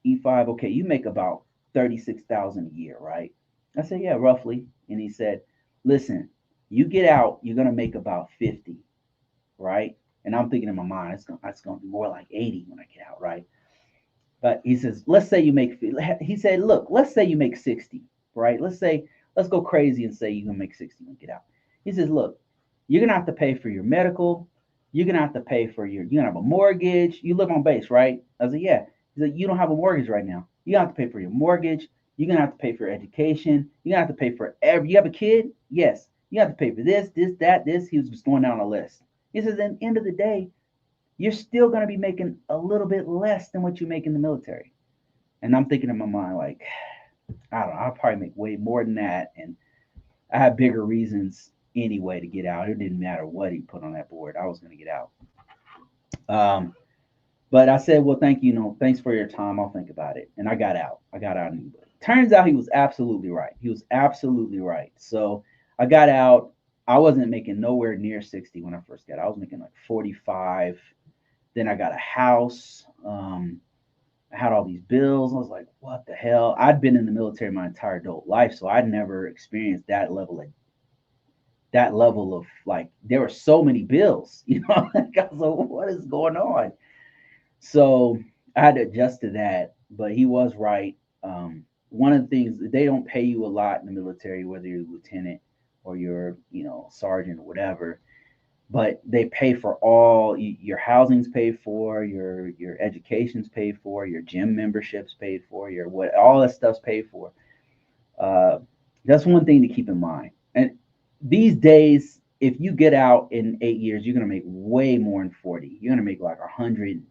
E5, okay, you make about 36,000 a year, right? I said, yeah, roughly. And he said, listen, you get out, you're going to make about 50, right? And I'm thinking in my mind, it's going to be more like 80 when I get out, right? But he says, let's say you make, he said, look, let's say you make 60, right? Let's go crazy and say you're going to make 60 when you get out. He says, look, you're going to have to pay for your medical. You're going to have to pay for you're going to have a mortgage. You live on base, right? I said, yeah. He said, you don't have a mortgage right now. You have to pay for your mortgage. You're going to have to pay for education. You're going to have to pay for you have a kid? Yes. You have to pay for this, that, this. He was just going down a list. He says, at the end of the day, you're still going to be making a little bit less than what you make in the military. And I'm thinking in my mind, like, I don't know, I'll probably make way more than that. And I have bigger reasons anyway to get out. It didn't matter what he put on that board. I was going to get out. But I said, well, thank you. Thanks for your time. I'll think about it. And I got out. Anyway. Turns out he was absolutely right. So I got out. I wasn't making nowhere near 60 when I first got out. I was making like 45. Then I got a house. I had all these bills. I was like, what the hell? I'd been in the military my entire adult life, so I'd never experienced that level of like, there were so many bills, like, I was like, what is going on? So I had to adjust to that, but he was right. One of the things, they don't pay you a lot in the military, whether you're a lieutenant or you're, sergeant or whatever, but they pay for all your housing's paid for, your education's paid for, your gym memberships paid for, your what all that stuff's paid for. That's one thing to keep in mind. And these days, if you get out in 8 years, you're gonna make way more than 40. You're gonna make like 100.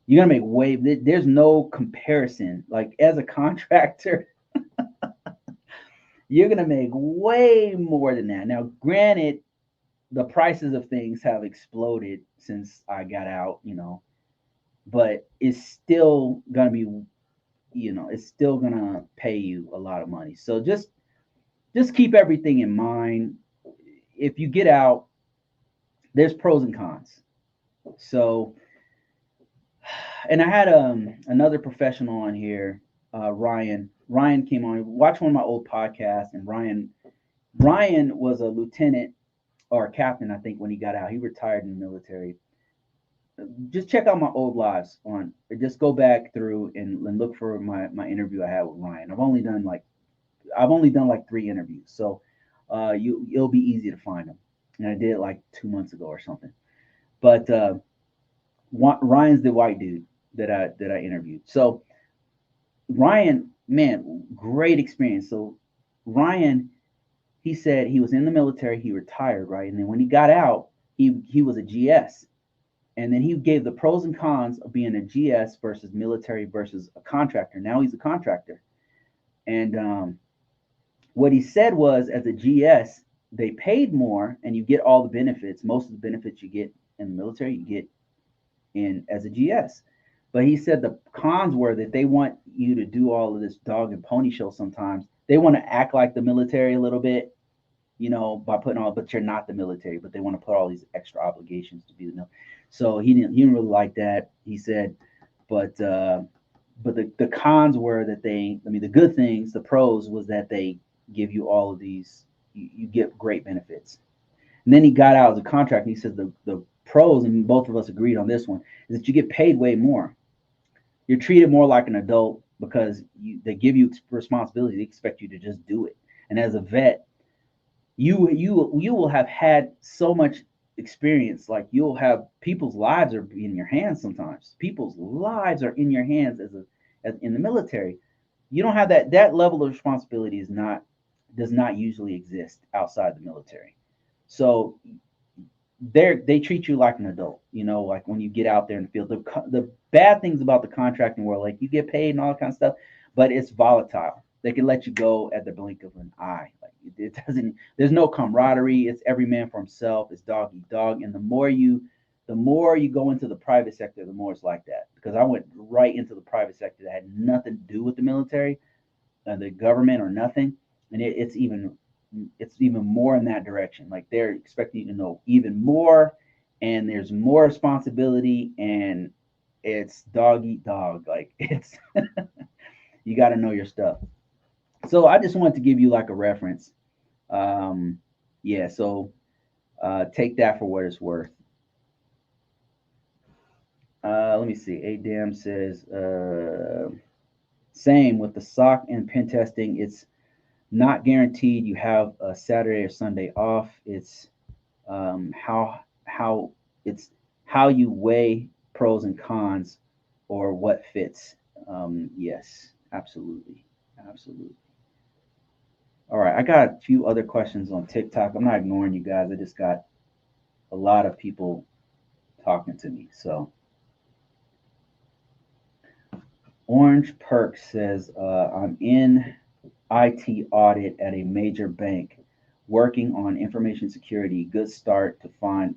You're gonna make way. There's no comparison. Like, as a contractor, you're gonna make way more than that. Now, granted, the prices of things have exploded since I got out, but it's still gonna be, it's still gonna pay you a lot of money. So just keep everything in mind. If you get out, there's pros and cons. So, and I had another professional on here, Ryan. Ryan came on. Watch one of my old podcasts, and Ryan was a lieutenant or a captain, I think, when he got out. He retired in the military. Just check out my old lives on. Just go back through and look for my interview I had with Ryan. I've only done like 3 interviews, so it'll be easy to find them. And I did it like 2 months ago or something. But Ryan's the white dude that I interviewed. So Ryan, man, great experience. So Ryan, he said he was in the military, he retired, right? And then when he got out, he was a GS. And then he gave the pros and cons of being a GS versus military versus a contractor. Now he's a contractor. And what he said was, as a GS, they paid more and you get all the benefits. Most of the benefits you get in the military, you get in as a GS. But he said the cons were that they want you to do all of this dog and pony show sometimes. They want to act like the military a little bit. by putting all, but you're not the military, but they want to put all these extra obligations to be the military. So he didn't really like that. He said, but the cons were that the good things, the pros was that they give you all of these, you get great benefits. And then he got out of the contract and he says the pros, and both of us agreed on this one, is that you get paid way more. You're treated more like an adult because they give you responsibility. They expect you to just do it. And as a vet, you will have had so much experience. Like, you'll have people's lives are in your hands sometimes. People's lives are in your hands as in the military. You don't have that level of responsibility does not usually exist outside the military. So they treat you like an adult, like when you get out there in the field. The bad things about the contracting world, like you get paid and all that kind of stuff, but it's volatile. They can let you go at the blink of an eye. Like, it doesn't. There's no camaraderie. It's every man for himself. It's dog eat dog. And the more you go into the private sector, the more it's like that. Because I went right into the private sector that had nothing to do with the military, the government, or nothing. And it's even more in that direction. Like, they're expecting you to know even more, and there's more responsibility, and it's dog eat dog. Like, it's you got to know your stuff. So I just wanted to give you like a reference. Yeah, so take that for what it's worth. Let me see. Adam says, same with the SOC and pen testing. It's not guaranteed you have a Saturday or Sunday off. It's how it's how you weigh pros and cons, or what fits. Yes, absolutely, absolutely. All right, I got a few other questions on TikTok. I'm not ignoring you guys. I just got a lot of people talking to me. So Orange Perk says, I'm in IT audit at a major bank, working on information security. Good start to find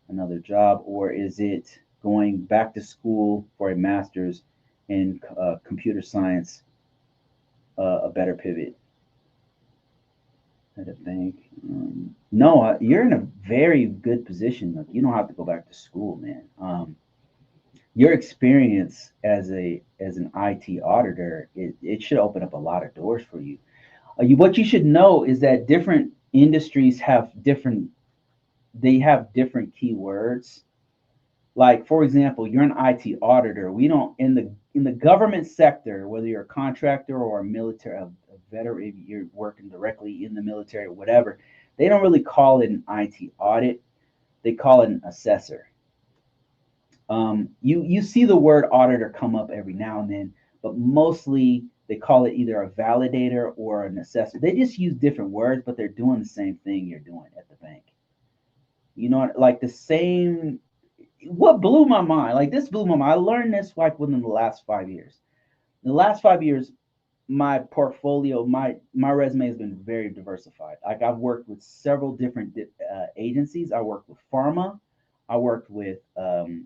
another job, or is it going back to school for a master's in computer science, a better pivot at a bank? No, you're in a very good position. Like, you don't have to go back to school, man. Your experience as an IT auditor, it should open up a lot of doors for you. What you should know is that different industries have different keywords. Like, for example, you're an IT auditor. We don't in the government sector, whether you're a contractor or a veteran, if you're working directly in the military or whatever, they don't really call it an IT audit. They call it an assessor. You see the word auditor come up every now and then, but mostly they call it either a validator or an assessor. They just use different words, but they're doing the same thing you're doing at the bank. Like the same. What blew my mind, like this blew my mind. I learned this like within the last 5 years. In the last 5 years, my portfolio, my resume has been very diversified. Like, I've worked with several different agencies. I worked with pharma. I worked with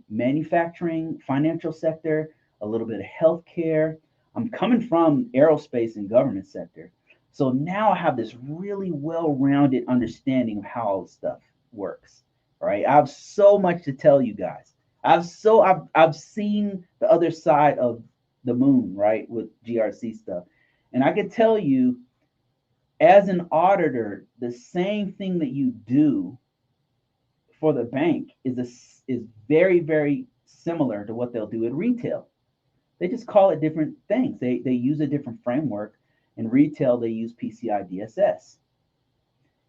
manufacturing, financial sector, a little bit of healthcare. I'm coming from aerospace and government sector. So now I have this really well-rounded understanding of how all this stuff works. All right. I have so much to tell you guys. I've seen the other side of the moon, right, with GRC stuff. And I can tell you, as an auditor, the same thing that you do for the bank is very, very similar to what they'll do at retail. They just call it different things. They use a different framework. In retail, they use PCI DSS.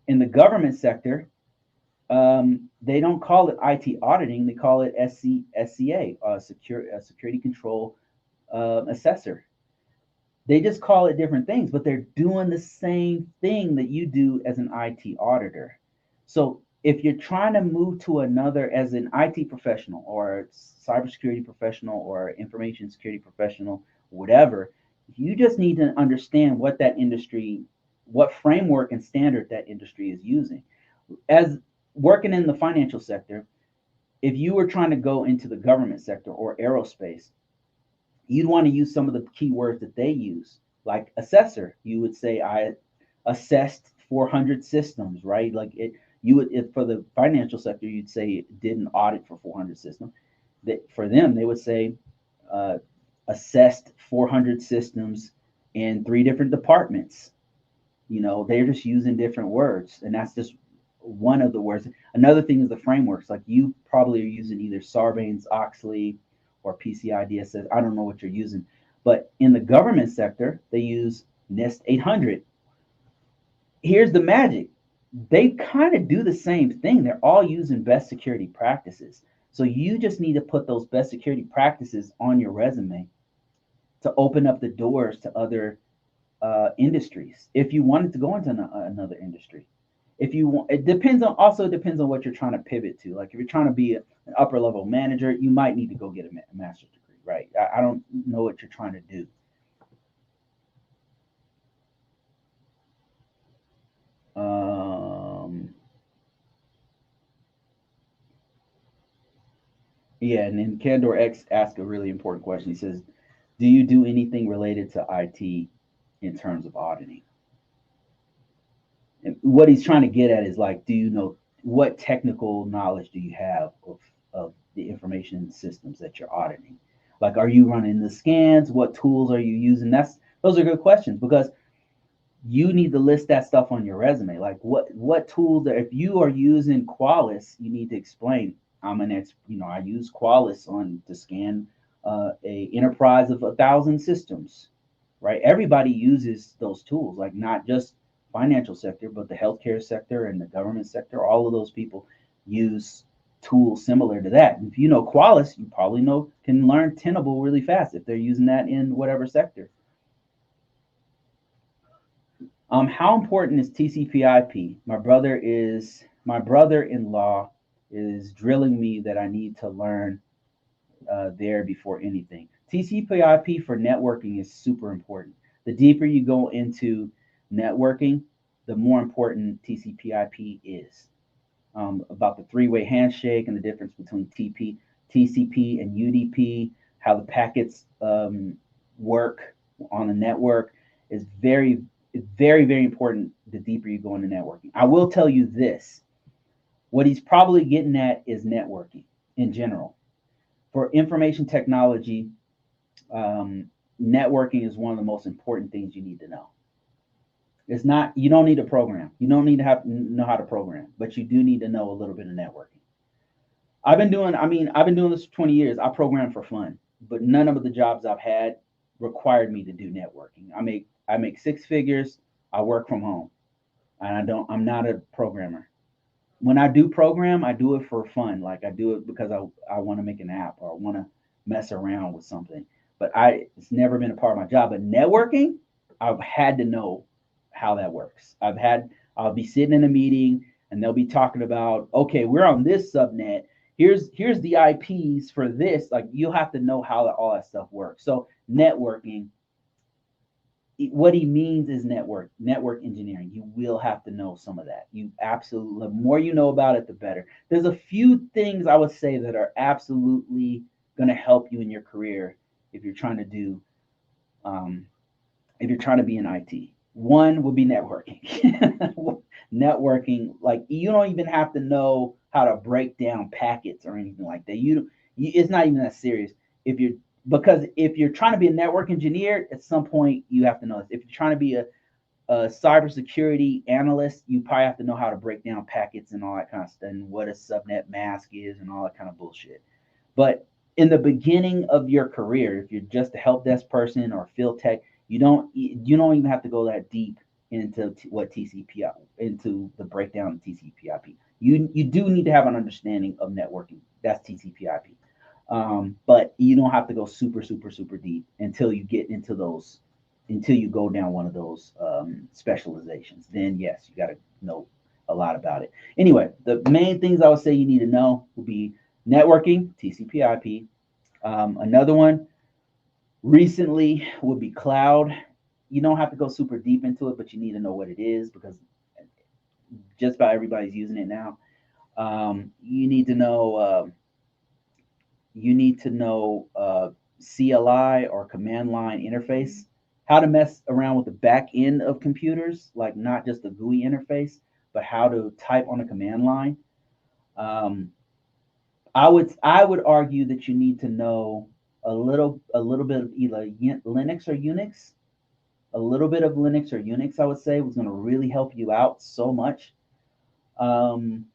In the government sector, they don't call it IT auditing. They call it SCA, security control assessor. They just call it different things, but they're doing the same thing that you do as an IT auditor. So if you're trying to move to another as an IT professional or cybersecurity professional or information security professional, whatever, you just need to understand what framework and standard that industry is using. As working in the financial sector, if you were trying to go into the government sector or aerospace, you'd want to use some of the keywords that they use, like assessor. You would say, I assessed 400 systems, right? Like it, you would, if for the financial sector, you'd say it did an audit for 400 systems. That for them, they would say uh, assessed 400 systems in three different departments. They're just using different words, and that's just one of the words. Another thing is the frameworks. Like you probably are using either Sarbanes-Oxley or PCI DSS. I don't know what you're using, but in the government sector, they use NIST 800. Here's the magic. They kind of do the same thing. They're all using best security practices. So you just need to put those best security practices on your resume to open up the doors to other industries. If you wanted to go into another industry, if you want, it depends on what you're trying to pivot to. Like if you're trying to be an upper level manager, you might need to go get a master's degree, right? I don't know what you're trying to do. Yeah, and then Candor X asked a really important question. He says, "Do you do anything related to IT in terms of auditing?" And what he's trying to get at is like, do you know what technical knowledge do you have of the information systems that you're auditing? Like, are you running the scans? What tools are you using? Those are good questions because you need to list that stuff on your resume. Like what tools if you are using Qualys, you need to explain I use Qualys on to scan a enterprise of 1,000 systems, right? Everybody uses those tools, like not just financial sector, but the healthcare sector and the government sector. All of those people use tools similar to that. And if you know Qualys, you probably can learn Tenable really fast if they're using that in whatever sector. How important is TCP/IP? My brother-in-law is drilling me that I need to learn there before anything. TCP/IP for networking is super important. The deeper you go into networking, the more important TCP/IP is. About the three-way handshake and the difference between TCP and UDP, how the packets work on the network is very, very, very important the deeper you go into networking. I will tell you this. What he's probably getting at is networking in general. For information technology, networking is one of the most important things you need to know. It's not, you don't need to program. You don't need to know how to program, but you do need to know a little bit of networking. I've been doing this for 20 years. I program for fun, but none of the jobs I've had required me to do networking. I make six figures. I work from home, and I'm not a programmer. When I do program, I do it for fun. Like I do it because I want to make an app or I want to mess around with something. But it's never been a part of my job. But networking, I've had to know how that works. I'll be sitting in a meeting and they'll be talking about, okay, we're on this subnet. Here's the IPs for this. Like you'll have to know how all that stuff works. So networking, what he means is network engineering. You will have to know some of that. You absolutely, the more you know about it, the better. There's a few things I would say that are absolutely going to help you in your career if you're trying to do, if you're trying to be in IT. One would be networking. Networking, like you don't even have to know how to break down packets or anything like that. It's not even that serious. Because if you're trying to be a network engineer, at some point you have to know this. If you're trying to be a cybersecurity analyst, you probably have to know how to break down packets and all that kind of stuff, and what a subnet mask is and all that kind of bullshit. But in the beginning of your career, if you're just a help desk person or field tech, you don't even have to go that deep into what TCP, into the breakdown of TCP/IP. You do need to have an understanding of networking. That's TCP/IP. But you don't have to go super, super, super deep until you get into those, until you go down one of those specializations. Then yes, you got to know a lot about it. Anyway, the main things I would say you need to know would be networking, TCP/IP. Another one recently would be cloud. You don't have to go super deep into it, but you need to know what it is because just about everybody's using it now. You need to know. CLI or command line interface. how to mess around with the back end of computers, like not just the GUI interface, but how to type on a command line. Um, I would argue that you need to know a little bit of either Linux or Unix. A little bit of Linux or Unix, I would say, was going to really help you out so much. Um,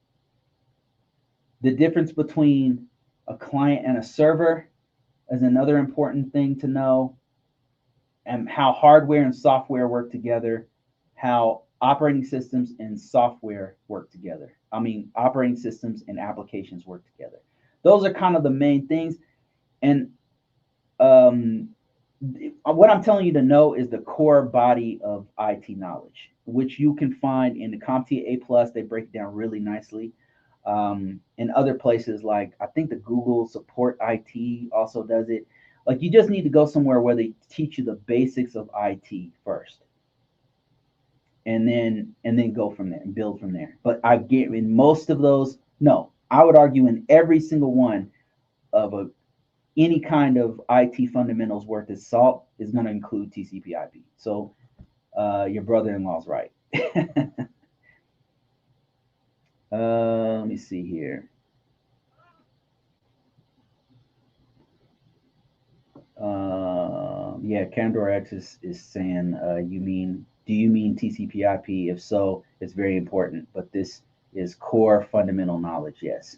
the difference between a client and a server is another important thing to know, and how hardware and software work together, how operating systems and software work together. I mean, operating systems and applications work together. Those are kind of the main things. And um, what I'm telling you to know is the core body of IT knowledge, which you can find in the CompTIA A Plus. They break it down really nicely. In other places, like I think the Google Support IT also does it. Like you just need to go somewhere where they teach you the basics of IT first, and then go from there and build from there. But I get in most of those, no, I would argue in every single one of any kind of IT fundamentals worth its salt is going to include TCP/IP. So your brother-in-law's right. Let me see here. Yeah, Candor X is saying, do you mean TCP/IP? If so, it's very important. But this is core fundamental knowledge. Yes,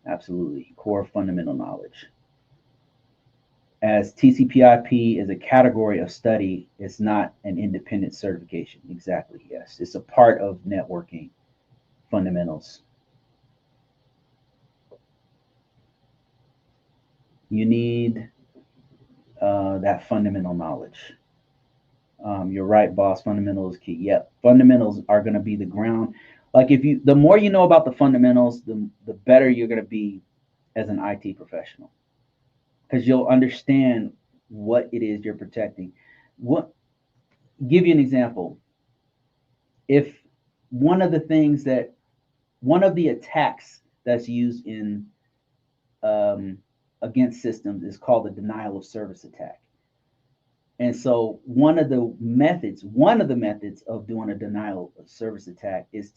absolutely, core fundamental knowledge. As TCP/IP is a category of study, it's not an independent certification. Exactly. Yes, it's a part of networking fundamentals. You need that fundamental knowledge. You're right, boss. Fundamentals key. Yep, fundamentals are going to be the ground. Like the more you know about the fundamentals, the better you're going to be as an IT professional, because you'll understand what it is you're protecting. What Give you an example. If one of the things that one of the attacks that's used in um, against systems is called the denial of service attack. And so one of the methods of doing a denial of service attack is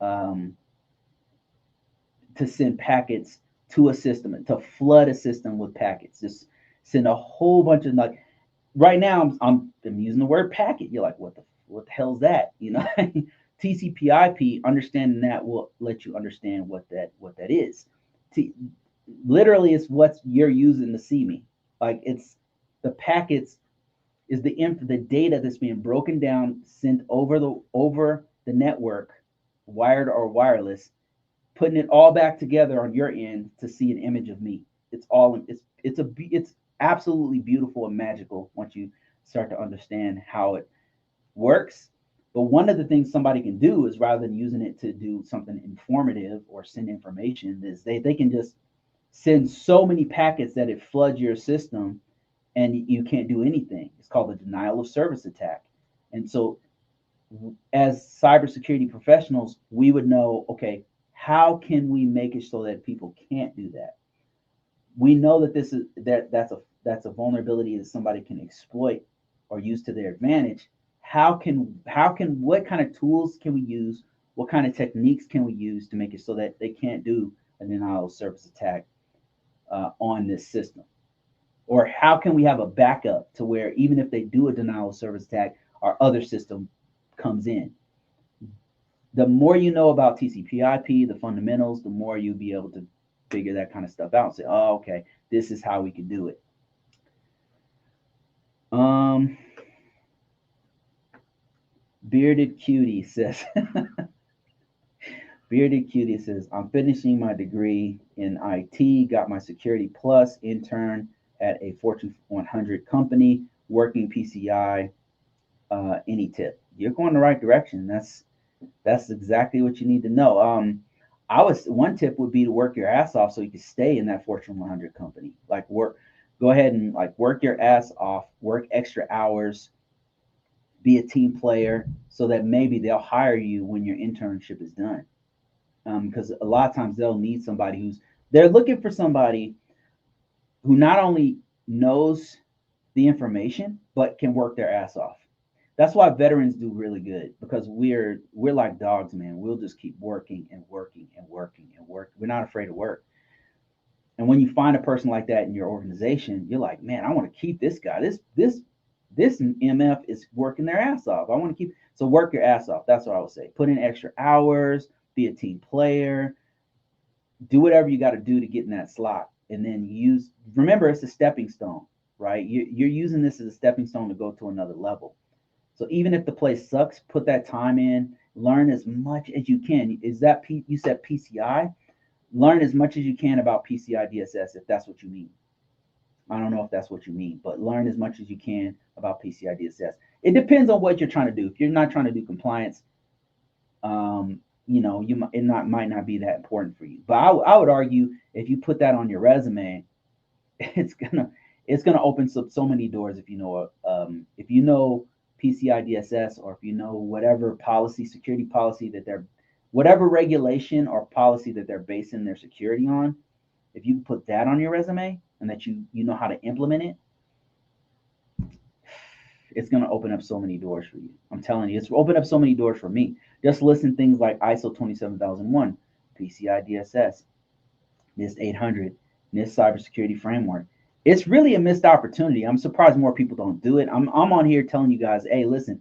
um, to send packets to a system, to flood a system with packets. Just send a whole bunch of, like, right now I'm using the word packet. You're like, what the hell's that? TCP/IP. Understanding that will let you understand what that is. T- Literally, it's what you're using to see me. Like, it's the packets is the data that's being broken down, sent over the network, wired or wireless, putting it all back together on your end to see an image of me. It's absolutely beautiful and magical once you start to understand how it works. But one of the things somebody can do is, rather than using it to do something informative or send information, is they can just send so many packets that it floods your system and you can't do anything. It's called the denial of service attack. And so, as cybersecurity professionals, we would know, okay, how can we make it so that people can't do that? We know that that's a vulnerability that somebody can exploit or use to their advantage. How can what kind of tools can we use? What kind of techniques can we use to make it so that they can't do a denial of service attack on this system? Or how can we have a backup to where even if they do a denial of service attack, our other system comes in? The more you know about TCP/IP, the fundamentals, the more you'll be able to figure that kind of stuff out and say, oh, okay, this is how we can do it. Bearded Cutie says, I'm finishing my degree in IT, got my Security Plus intern at a Fortune 100 company, working PCI. Any tip? You're going the right direction. That's exactly what you need to know. One tip would be to work your ass off so you can stay in that Fortune 100 company. Like, go ahead and like work your ass off, work extra hours, be a team player, so that maybe they'll hire you when your internship is done. Because a lot of times they'll need somebody they're looking for somebody who not only knows the information, but can work their ass off. That's why veterans do really good, because we're like dogs, man. We'll just keep working and working and working and work. We're not afraid of work. And when you find a person like that in your organization, you're like, man, I want to keep this guy. This MF is working their ass off. I want to keep. So work your ass off. That's what I would say. Put in extra hours. Be a team player. Do whatever you got to do to get in that slot, and then use. Remember, it's a stepping stone, right? You're using this as a stepping stone to go to another level. So even if the place sucks, put that time in. Learn as much as you can. Is that you said PCI? Learn as much as you can about PCI DSS if that's what you mean. I don't know if that's what you mean, but learn as much as you can about PCI DSS. It depends on what you're trying to do. If you're not trying to do compliance, might not be that important for you. But I would argue if you put that on your resume, it's gonna open so many doors if you know PCI DSS, or if you know whatever security policy whatever regulation or policy that they're basing their security on. If you put that on your resume and that you know how to implement it, it's going to open up so many doors for you. I'm telling you, it's opened up so many doors for me. Just listen things like ISO 27001, PCI DSS, NIST 800, NIST cybersecurity framework. It's really a missed opportunity. I'm surprised more people don't do it. I'm on here telling you guys, hey, listen,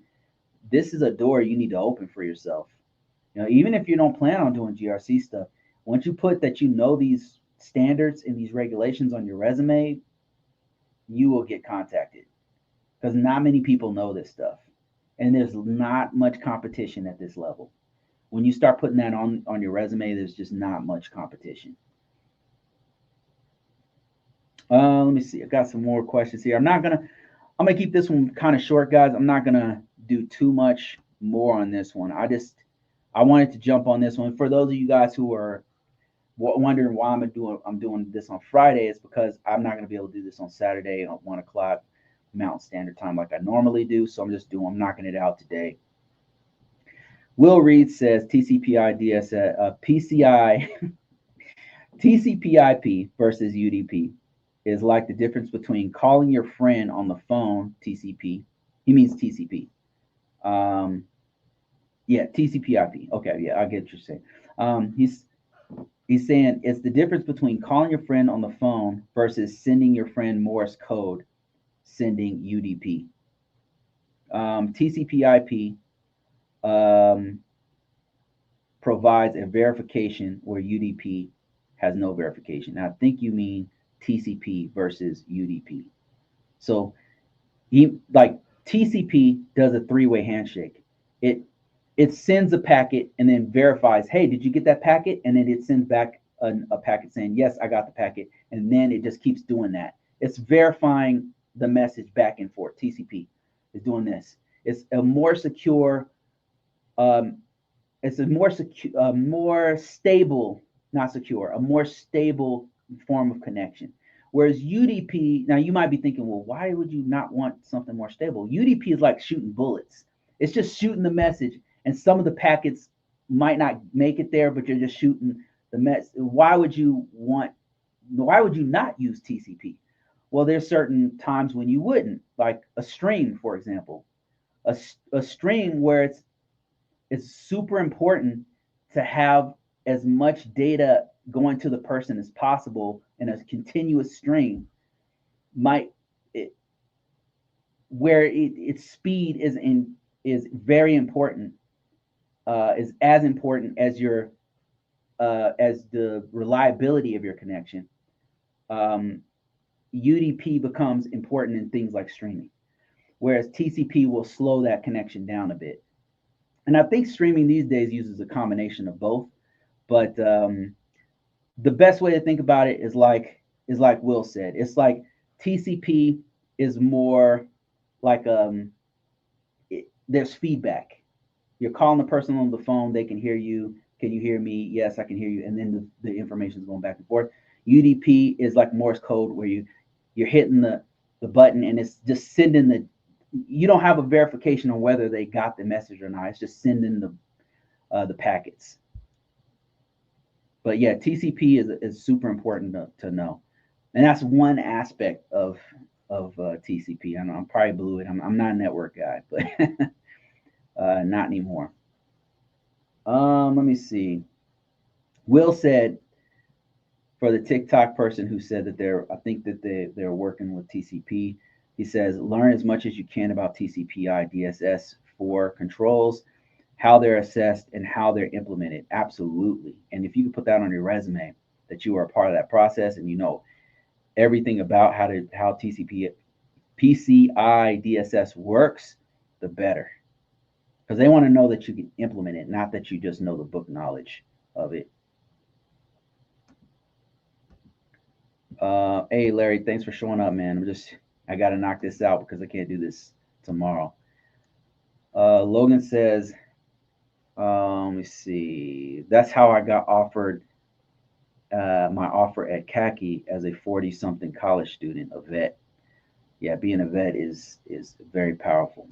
this is a door you need to open for yourself. Even if you don't plan on doing GRC stuff, once you put that these standards and these regulations on your resume, you will get contacted, because not many people know this stuff, and there's not much competition at this level. When you start putting that on your resume, there's just not much competition. Let me see. I got some more questions here. I'm gonna keep this one kind of short, guys. I'm not gonna do too much more on this one. I wanted to jump on this one. For those of you guys who are wondering why I'm doing this on Friday, is because I'm not going to be able to do this on Saturday at 1 o'clock Mountain Standard Time like I normally do. So I'm knocking it out today. Will Reed says TCPI DSS, PCI, TCP/IP versus UDP is like the difference between calling your friend on the phone, TCP. He means TCP. Yeah, TCP/IP. Okay, yeah, I get what you're saying. He's saying it's the difference between calling your friend on the phone versus sending your friend Morse code, sending UDP. TCP/IP provides a verification where UDP has no verification. Now, I think you mean TCP versus UDP. So, TCP does a three-way handshake. It sends a packet and then verifies, hey, did you get that packet? And then it sends back a packet saying, yes, I got the packet. And then it just keeps doing that. It's verifying the message back and forth. TCP is doing this. It's a more secure, it's a more stable, not secure, a more stable form of connection. Whereas UDP, now you might be thinking, well, why would you not want something more stable? UDP is like shooting bullets. It's just shooting the message, and some of the packets might not make it there, but you're just shooting the mess. Why would you not use TCP? Well, there's certain times when you wouldn't, like a stream, for example. A stream where it's super important to have as much data going to the person as possible in a continuous stream, where its speed is very important, is as important as as the reliability of your connection. UDP becomes important in things like streaming, whereas TCP will slow that connection down a bit. And I think streaming these days uses a combination of both. But the best way to think about it is like Will said. It's like TCP is more like there's feedback. You're calling the person on the phone, they can hear you. Can you hear me? Yes, I can hear you. And then the information is going back and forth. UDP is like Morse code, where you're hitting the button and it's just sending you don't have a verification on whether they got the message or not. It's just sending the packets. But yeah, TCP is super important to know. And that's one aspect of of TCP. I know I'm probably blew it. I'm not a network guy, but not anymore. Let me see. Will said, for the TikTok person who said that I think that they're working with TCP. He says, learn as much as you can about TCP/IP DSS for controls, how they're assessed, and how they're implemented. Absolutely. And if you can put that on your resume, that you are a part of that process and you know everything about how TCP PCI DSS works, the better. Because they want to know that you can implement it, not that you just know the book knowledge of it. Hey Larry, thanks for showing up, man. I gotta knock this out because I can't do this tomorrow. Logan says, let me see. That's how I got offered my offer at Khaki as a 40-something college student, a vet. Yeah, being a vet is very powerful.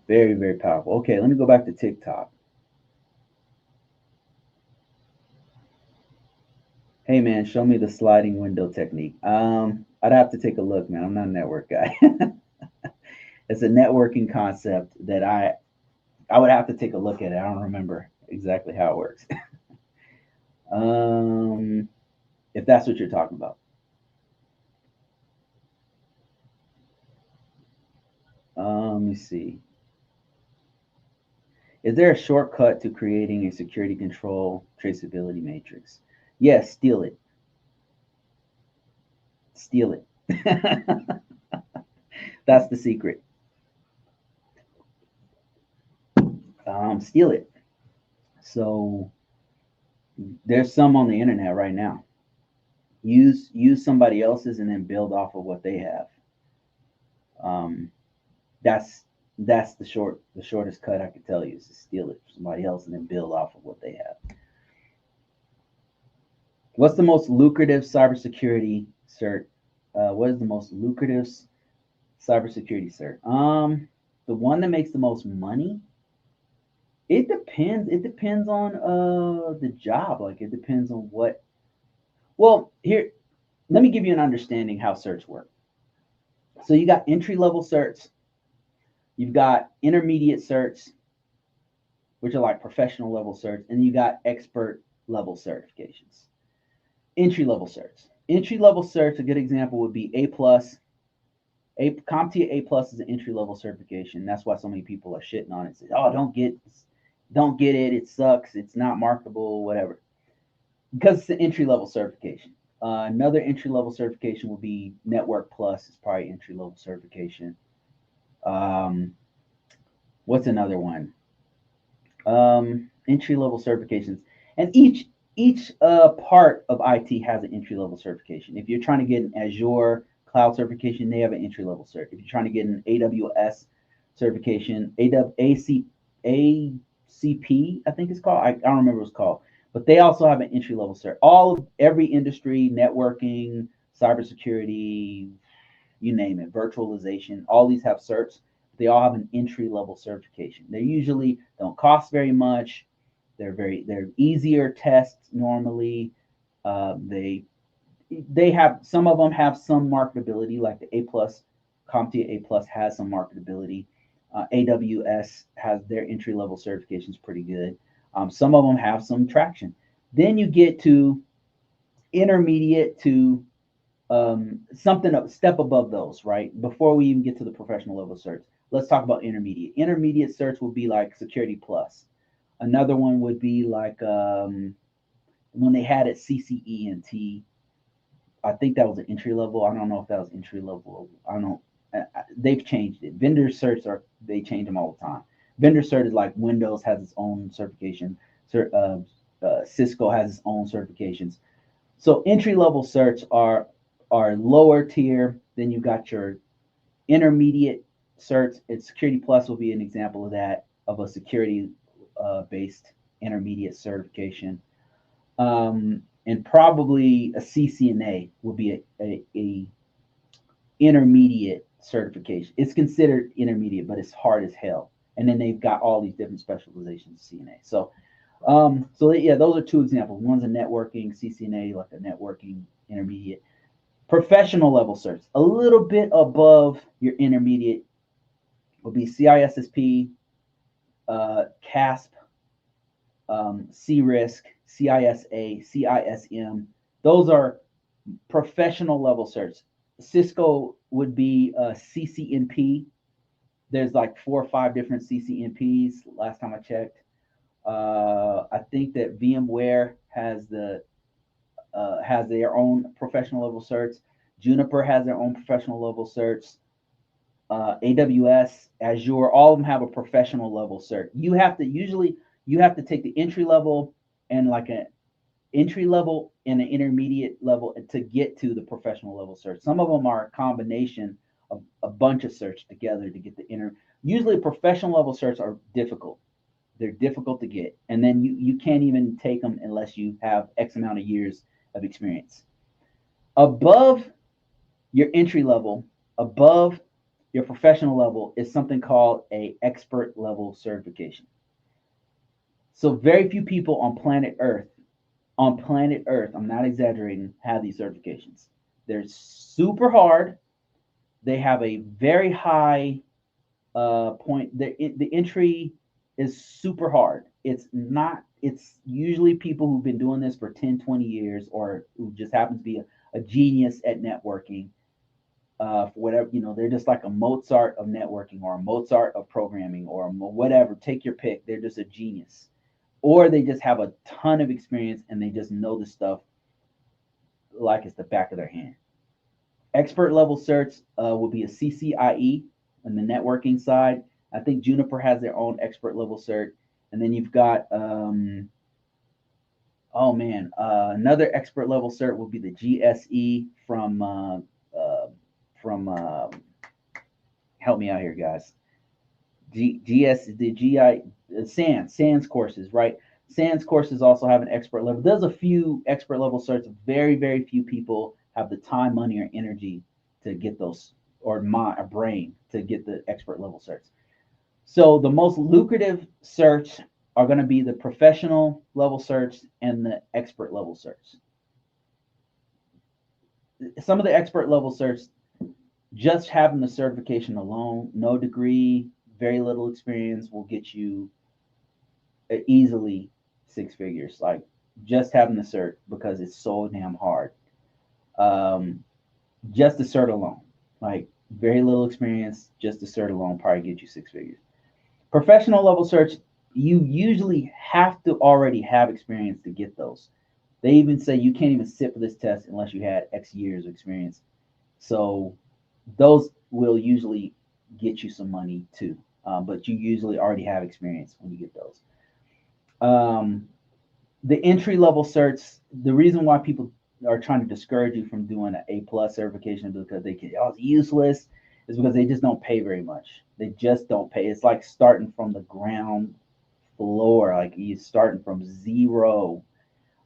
Very, very powerful. Okay, let me go back to TikTok. Hey man, show me the sliding window technique. I'd have to take a look, man. I'm not a network guy. It's a networking concept that I would have to take a look at it. I don't remember exactly how it works. um, if that's what you're talking about. Let me see. Is there a shortcut to creating a security control traceability matrix? Yes, steal it. Steal it. That's the secret. Steal it. So there's some on the internet right now. Use somebody else's and then build off of what they have. Um, that's the shortest cut I could tell you is to steal it from somebody else and then build off of what they have. What's the most lucrative cybersecurity cert? What is the most lucrative cybersecurity cert? The one that makes the most money. It depends. It depends on the job. Like it depends on what. Well, here, let me give you an understanding how certs work. So you got entry level certs, you've got intermediate certs, which are like professional level certs, and you got expert level certifications. Entry level certs. Entry level certs, a good example would be A plus. CompTIA A plus is an entry level certification. That's why so many people are shitting on it. Say, oh, don't get it. It sucks. It's not marketable. Whatever. Because it's an entry level certification. Another entry level certification will be Network Plus. It's probably entry level certification. Um, what's another one? Entry level certifications, and each part of IT has an entry level certification. If you're trying to get an Azure cloud certification, they have an entry level cert. If you're trying to get an AWS certification, ACP, I think it's called. I don't remember what it's called, but they also have an entry level cert. Every industry, networking, cybersecurity, you name it, virtualization, all these have certs. They all have an entry level certification. They usually don't cost very much. They're easier tests normally. They have some of them have some marketability, like the A plus, CompTIA A plus has some marketability. AWS has their entry level certifications pretty good. Some of them have some traction. Then you get to intermediate to something a step above those, right? Before we even get to the professional level certs, let's talk about intermediate. Intermediate certs will be like Security Plus. Another one would be like when they had it CCE and T. I think that was an entry level. I don't know if that was entry level. I don't know. They've changed it. Vendor certs they change them all the time. Vendor cert is like Windows has its own certification. Cisco has its own certifications. So entry level certs are lower tier. Then you got your intermediate certs. It's Security Plus will be an example of that, of a security based intermediate certification. And probably a CCNA will be a intermediate certification. It's considered intermediate, but it's hard as hell. And then they've got all these different specializations of CNA. So yeah, those are two examples. One's a networking CCNA, like a networking intermediate. Professional level certs, a little bit above your intermediate, will be CISSP, CASP, CRISC, CISA, CISM. Those are professional level certs. Cisco would be CCNP. There's like 4 or 5 different CCNPs last time I checked. I think that VMware has their own professional level certs. Juniper has their own professional level certs. AWS, Azure, all of them have a professional level cert. You have to take the entry level and like an entry level and an intermediate level to get to the professional level cert. Some of them are a combination of a bunch of certs together to get the inter. Usually, professional level certs are difficult. They're difficult to get, and then you can't even take them unless you have X amount of years of experience. Above your entry level, above your professional level, is something called a expert level certification. So very few people on planet Earth, I'm not exaggerating, have these certifications. They're super hard. They have a very high point. The entry is super hard. It's not. It's usually people who've been doing this for 10, 20 years, or who just happens to be a genius at networking. For whatever, they're just like a Mozart of networking, or a Mozart of programming, or whatever. Take your pick. They're just a genius, or they just have a ton of experience and they just know the stuff like it's the back of their hand. Expert level certs will be a CCIE on the networking side. I think Juniper has their own expert level cert. And then you've got, another expert level cert will be the GSE from help me out here, guys. SANS courses, right? SANS courses also have an expert level. There's a few expert level certs. Very, very few people have the time, money, or energy to get those, or a brain to get the expert level certs. So the most lucrative certs are going to be the professional level certs and the expert level certs. Some of the expert level certs, just having the certification alone, no degree, very little experience, will get you easily 6 figures. Like just having the cert, because it's so damn hard. Just the cert alone, like very little experience, just the cert alone probably get you 6 figures. Professional level certs, you usually have to already have experience to get those. They even say you can't even sit for this test unless you had X years of experience. So those will usually get you some money too. But you usually already have experience when you get those. The entry level certs, the reason why people are trying to discourage you from doing an A+ certification because they can, it's useless, is because they just don't pay very much. They just don't pay. It's like starting from the ground floor, like you're starting from zero.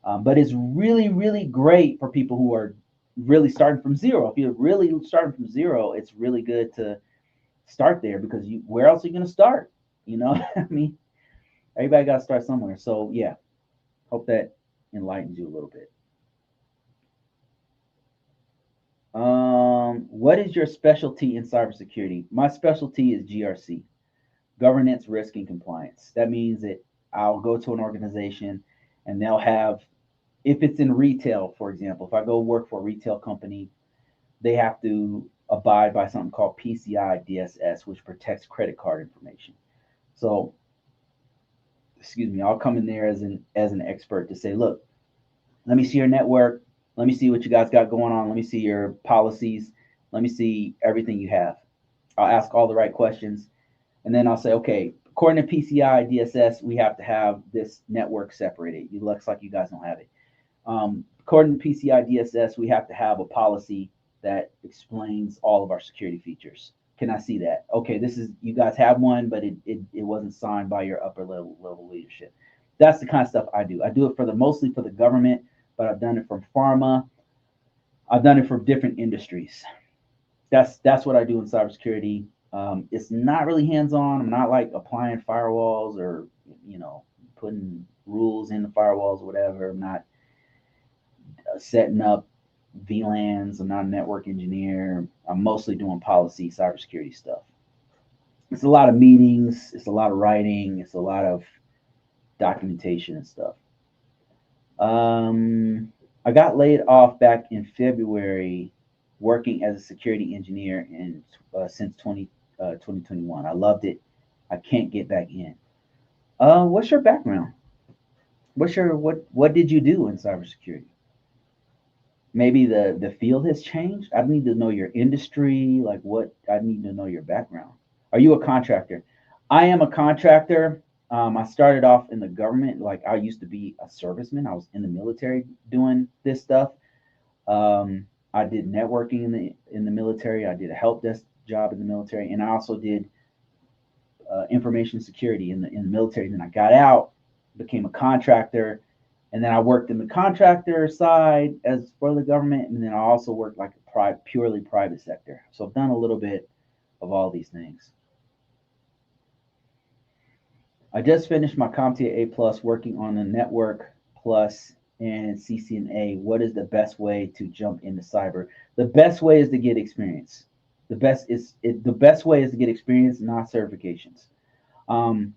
But it's really, really great for people who are really starting from zero. If you're really starting from zero, it's really good to start there, because where else are you going to start? I mean, everybody got to start somewhere. So yeah, hope that enlightens you a little bit. What is your specialty in cybersecurity? My specialty is GRC, governance, risk, and compliance. That means that I'll go to an organization and they'll have, if it's in retail, for example, if I go work for a retail company, they have to abide by something called PCI DSS, which protects credit card information. So, I'll come in there as an expert to say, look, let me see your network. Let me see what you guys got going on. Let me see your policies. Let me see everything you have. I'll ask all the right questions. And then I'll say, okay, according to PCI DSS, we have to have this network separated. It looks like you guys don't have it. According to PCI DSS, we have to have a policy that explains all of our security features. Can I see that? Okay, you guys have one, but it wasn't signed by your upper level leadership. That's the kind of stuff I do. I do it mostly for the government, but I've done it from pharma. I've done it for different industries. That's what I do in cybersecurity. It's not really hands-on. I'm not like applying firewalls or putting rules in the firewalls or whatever. I'm not setting up VLANs. I'm not a network engineer. I'm mostly doing policy, cybersecurity stuff. It's a lot of meetings. It's a lot of writing. It's a lot of documentation and stuff. I got laid off back in February, working as a security engineer in since 2021. I loved it. I can't get back in. What's your background? What did you do in cybersecurity? Maybe the field has changed. I need to know your industry, like what I need to know your background. Are you a contractor? I am a contractor. I started off in the government. Like I used to be a serviceman. I was in the military doing this stuff. I did networking in the military. I did a help desk job in the military, and I also did information security in the military. Then I got out, became a contractor, and then I worked in the contractor side as for the government, and then I also worked like a purely private sector. So I've done a little bit of all these things. I just finished my CompTIA A plus, working on the Network Plus and CCNA. What is the best way to jump into cyber? The best way is to get experience. The best way is to get experience, not certifications. Um,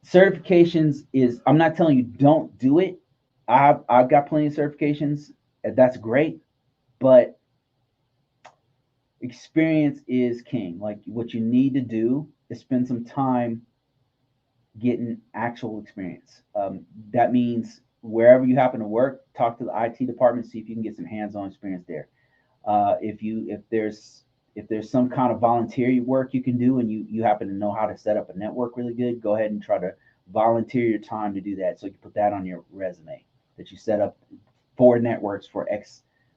Certifications is, I'm not telling you don't do it. I've got plenty of certifications. That's great, but experience is king. Like what you need to do is spend some time getting actual experience. That means wherever you happen to work, talk to the IT department, see if you can get some hands-on experience there. If there's some kind of volunteer work you can do, and you happen to know how to set up a network really good, go ahead and try to volunteer your time to do that. So you can put that on your resume that you set up 4 networks for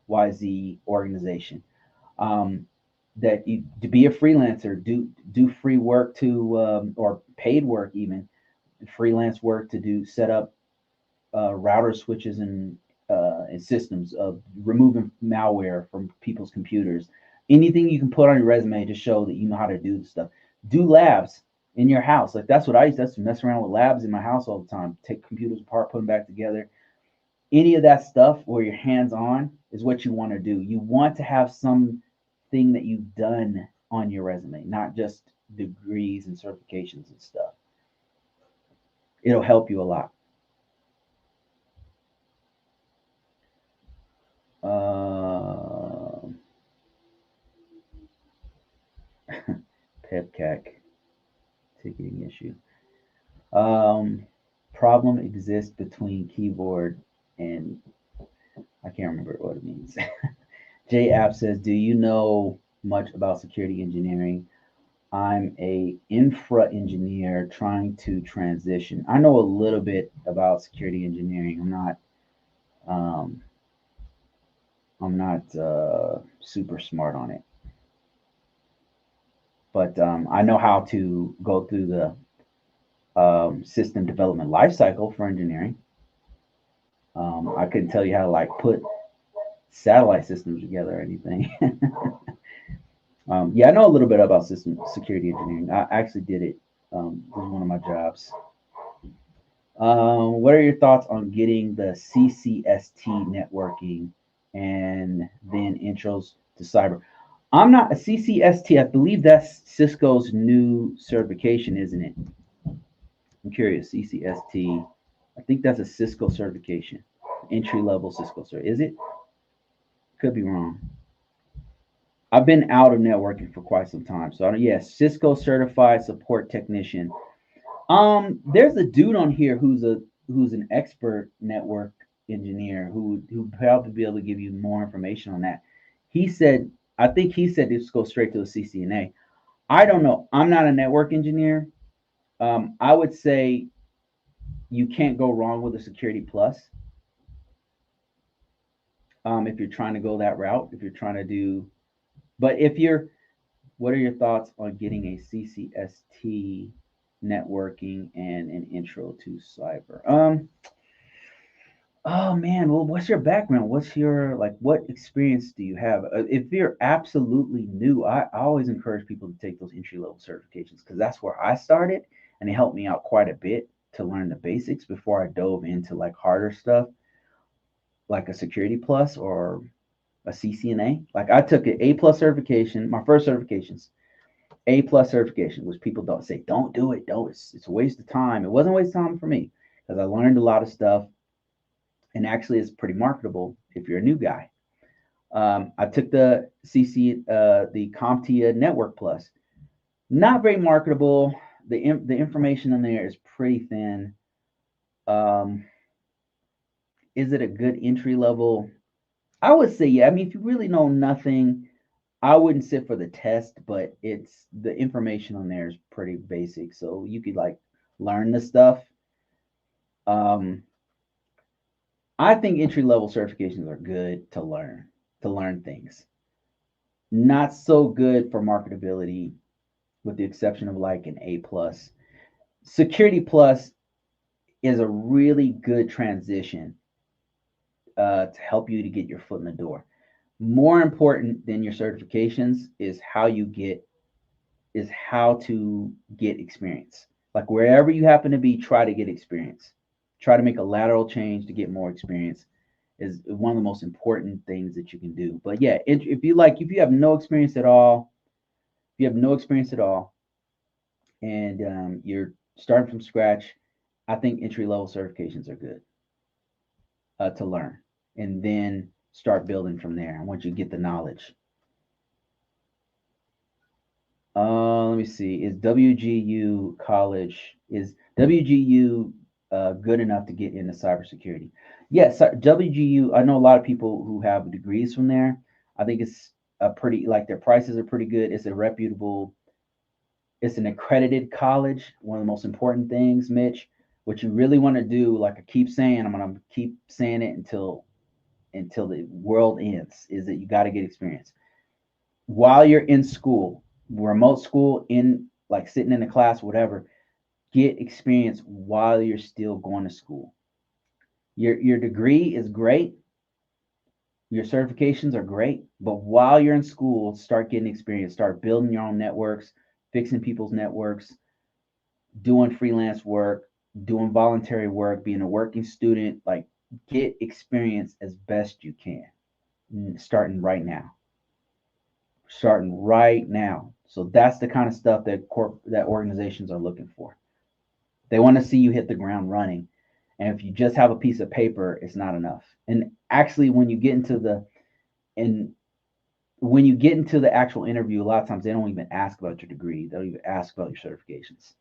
XYZ organization. That you to be a freelancer, do free work to or paid work, even freelance work to do set up router switches and systems of removing malware from people's computers. Anything you can put on your resume to show that you know how to do the stuff. Do labs in your house. Like that's what I used to mess around with labs in my house all the time. Take computers apart, put them back together. Any of that stuff where you're hands on is what you want to do. You want to have something that you've done on your resume, not just degrees and certifications and stuff. It'll help you a lot. Uh, PEPCAC ticketing issue. Um, Problem exists between keyboard and I can't remember what it means. J App says, "Do you know much about security engineering? I'm a infra engineer trying to transition. I know a little bit about security engineering. Um, I'm not super smart on it, but I know how to go through the system development lifecycle for engineering. I couldn't tell you how to like put satellite systems together or anything. Yeah, I know a little bit about system security engineering. I actually did it. It was one of my jobs. What are your thoughts on getting the CCST networking and then intros to cyber? I'm not a CCST. I believe that's Cisco's new certification, isn't it? I'm curious. CCST. I think that's a Cisco certification, entry level Cisco cert. Is it? Could be wrong. I've been out of networking for quite some time, so yes, Cisco certified support technician. There's a dude on here who's an expert network engineer who probably be able to give you more information on that. He said, I think he said just go straight to the CCNA. I don't know. I'm not a network engineer. I would say you can't go wrong with a Security Plus if you're trying to go that route. If you're trying to do, but if you're, what are your thoughts on getting a CCST networking and an intro to cyber? Oh man, well, what's your background? What's your like? What experience do you have? If you're absolutely new, I always encourage people to take those entry level certifications because that's where I started, and it helped me out quite a bit to learn the basics before I dove into like harder stuff. like a Security Plus or a CCNA. Like I took an A plus certification, my first certifications, A plus certification, which people don't say, don't do it, don't. It's a waste of time. It wasn't a waste of time for me because I learned a lot of stuff, and actually, it's pretty marketable if you're a new guy. I took the the CompTIA Network Plus. Not very marketable. The information in there is pretty thin. Um, is it a good entry level? I would say yeah. I mean, if you really know nothing, I wouldn't sit for the test, but it's the information on there is pretty basic, so you could like learn the stuff. Um, I think entry level certifications are good to learn things. Not so good for marketability, with the exception of like an A plus. Security Plus is a really good transition to help you to get your foot in the door. More important than your certifications is how to get experience. Like wherever you happen to be, try to get experience. Try to make a lateral change to get more experience is one of the most important things that you can do. But yeah, if you have no experience at all, if you have no experience at all, and you're starting from scratch, I think entry level certifications are good to learn, and then start building from there. Once you get the knowledge. Let me see. Is WGU good enough to get into cybersecurity? Yes, WGU. I know a lot of people who have degrees from there. I think it's a pretty like their prices are pretty good. It's a reputable. It's an accredited college. One of the most important things, Mitch. What you really want to do, like I keep saying, I'm gonna keep saying it until the world ends, is that you got to get experience while you're in school, remote school, in like sitting in a class, whatever. Get experience while you're still going to school. Your degree is great, your certifications are great, but while you're in school, start getting experience, start building your own networks, fixing people's networks, doing freelance work, doing voluntary work, being a working student. Like get experience as best you can, starting right now. Starting right now. So that's the kind of stuff that organizations are looking for. They want to see you hit the ground running. And if you just have a piece of paper, it's not enough. And actually and when you get into the actual interview, a lot of times they don't even ask about your degree. They don't even ask about your certifications.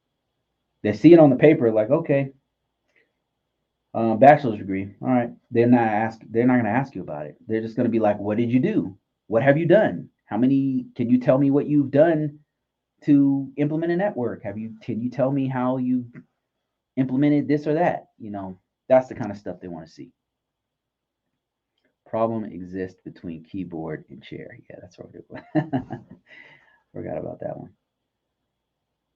They see it on the paper like, okay, bachelor's degree. All right. They're not going to ask you about it. They're just going to be like, what did you do? What have you done? Can you tell me what you've done to implement a network? Can you tell me how you implemented this or that? That's the kind of stuff they want to see. Problem exists between keyboard and chair. Yeah, that's what it was. Forgot about that one.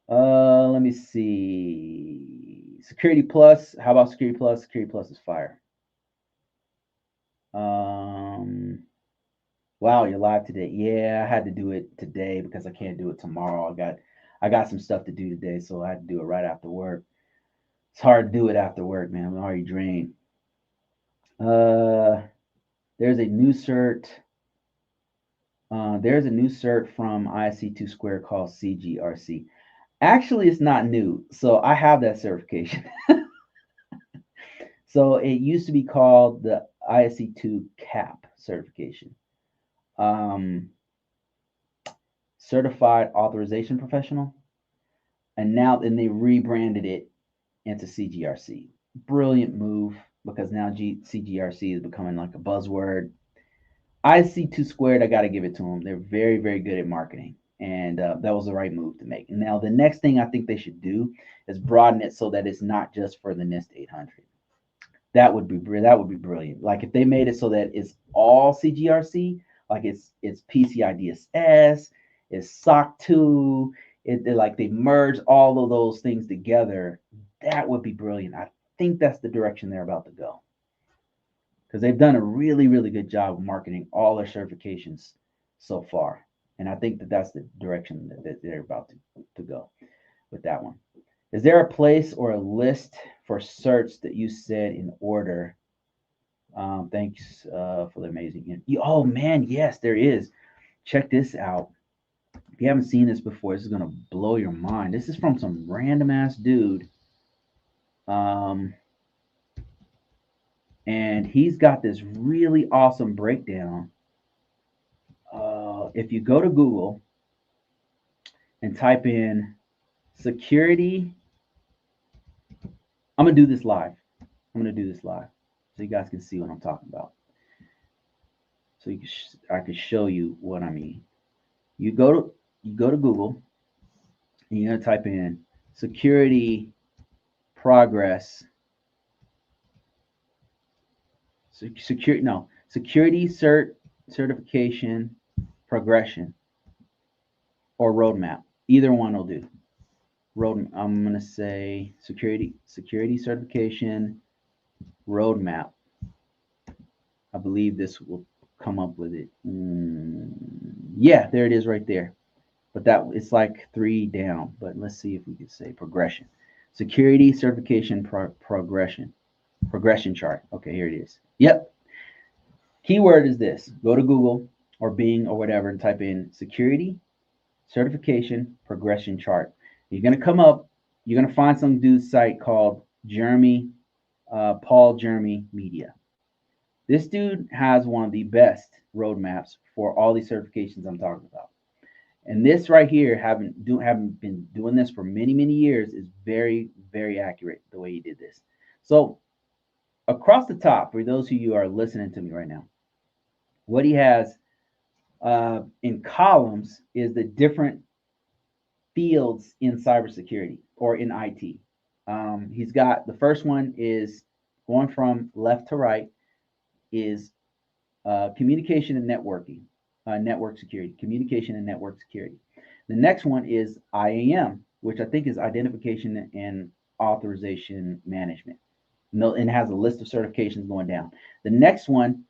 Let me see. Security Plus. How about Security Plus? Security Plus is fire. Um, wow, you're live today. Yeah, I had to do it today because I can't do it tomorrow. I got some stuff to do today, so I had to do it right after work. It's hard to do it after work, man. I'm already drained. Uh, there's a new cert. There's a new cert from ISC2 Square called CGRC. Actually, it's not new, so I have that certification. So it used to be called the ISC2 CAP certification, um, Certified Authorization Professional, and they rebranded it into CGRC. Brilliant move because now CGRC is becoming like a buzzword. IC2 Squared, I got to give it to them. They're very, very good at marketing, and that was the right move to make. And now the next thing I think they should do is broaden it so that it's not just for the NIST 800. That would be brilliant. Like if they made it so that it's all CGRC, like it's PCI DSS, it's SOC 2, like they merge all of those things together. That would be brilliant. I think that's the direction they're about to go, because they've done a really, really good job of marketing all their certifications so far. And I think that that's the direction that they're about to go with that one. Is there a place or a list for certs that you said in order Thanks for the amazing. Oh man, yes, there is. Check this out. If you haven't seen this before, this is gonna blow your mind. This is from some random ass dude. Um, and he's got this really awesome breakdown. If you go to Google and type in security, I'm gonna do this live. I'm gonna do this live so you guys can see what I'm talking about. So I can show you what I mean. You go to Google and you're gonna type in security progress. Security certification progression or roadmap. Either one will do. I'm gonna say security certification roadmap. I believe this will come up with it. Yeah, there it is right there. But that it's like three down. But let's see if we can say progression. Security certification progression chart. Okay, here it is. Yep. Keyword is this. Go to Google or Bing or whatever and type in security certification progression chart. You're gonna come up. You're gonna find some dude's site called Paul Jeremy Media. This dude has one of the best roadmaps for all these certifications I'm talking about. And this right here, haven't been doing this for many years, is very very accurate the way he did this. So across the top, for those of you who are listening to me right now, what he has in columns is the different fields in cybersecurity or in IT. He's got the first one is going from left to right is communication and networking, network security, communication and network security. The next one is IAM, which I think is identification and authorization management. No, and has a list of certifications going down. The next one,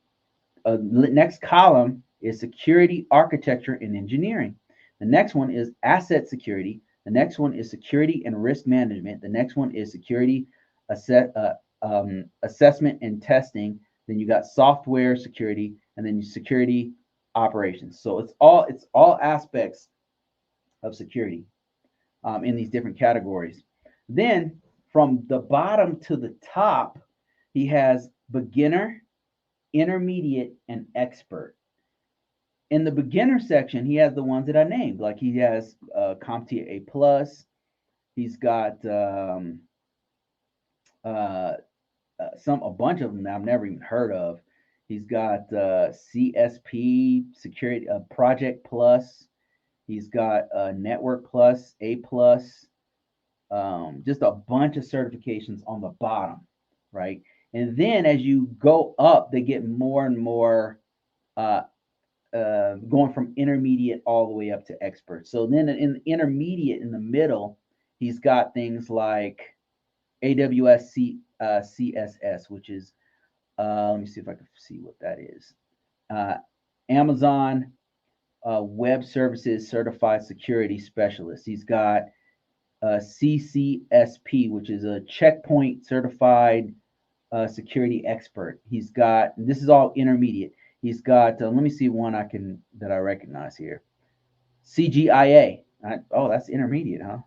next column is security architecture and engineering. The next one is asset security. The next one is security and risk management. The next one is security assessment and testing. Then you got software security, and then security operations. So it's all aspects of security in these different categories. Then from the bottom to the top, he has beginner, intermediate, and expert. In the beginner section, he has the ones that I named. Like he has CompTIA A plus. He's got a bunch of them that I've never even heard of. He's got CSP Security Project Plus. He's got Network Plus, A plus. Just a bunch of certifications on the bottom, right? And then as you go up, they get more and more going from intermediate all the way up to expert. So then in the intermediate, in the middle, he's got things like AWS CSS, which is, let me see if I can see what that is. Amazon Web Services Certified Security Specialist. He's got CCSP, which is a Checkpoint Certified Security Expert. He's got, this is all intermediate. He's got, let me see one that I recognize here. CGIA. Oh, that's intermediate, huh?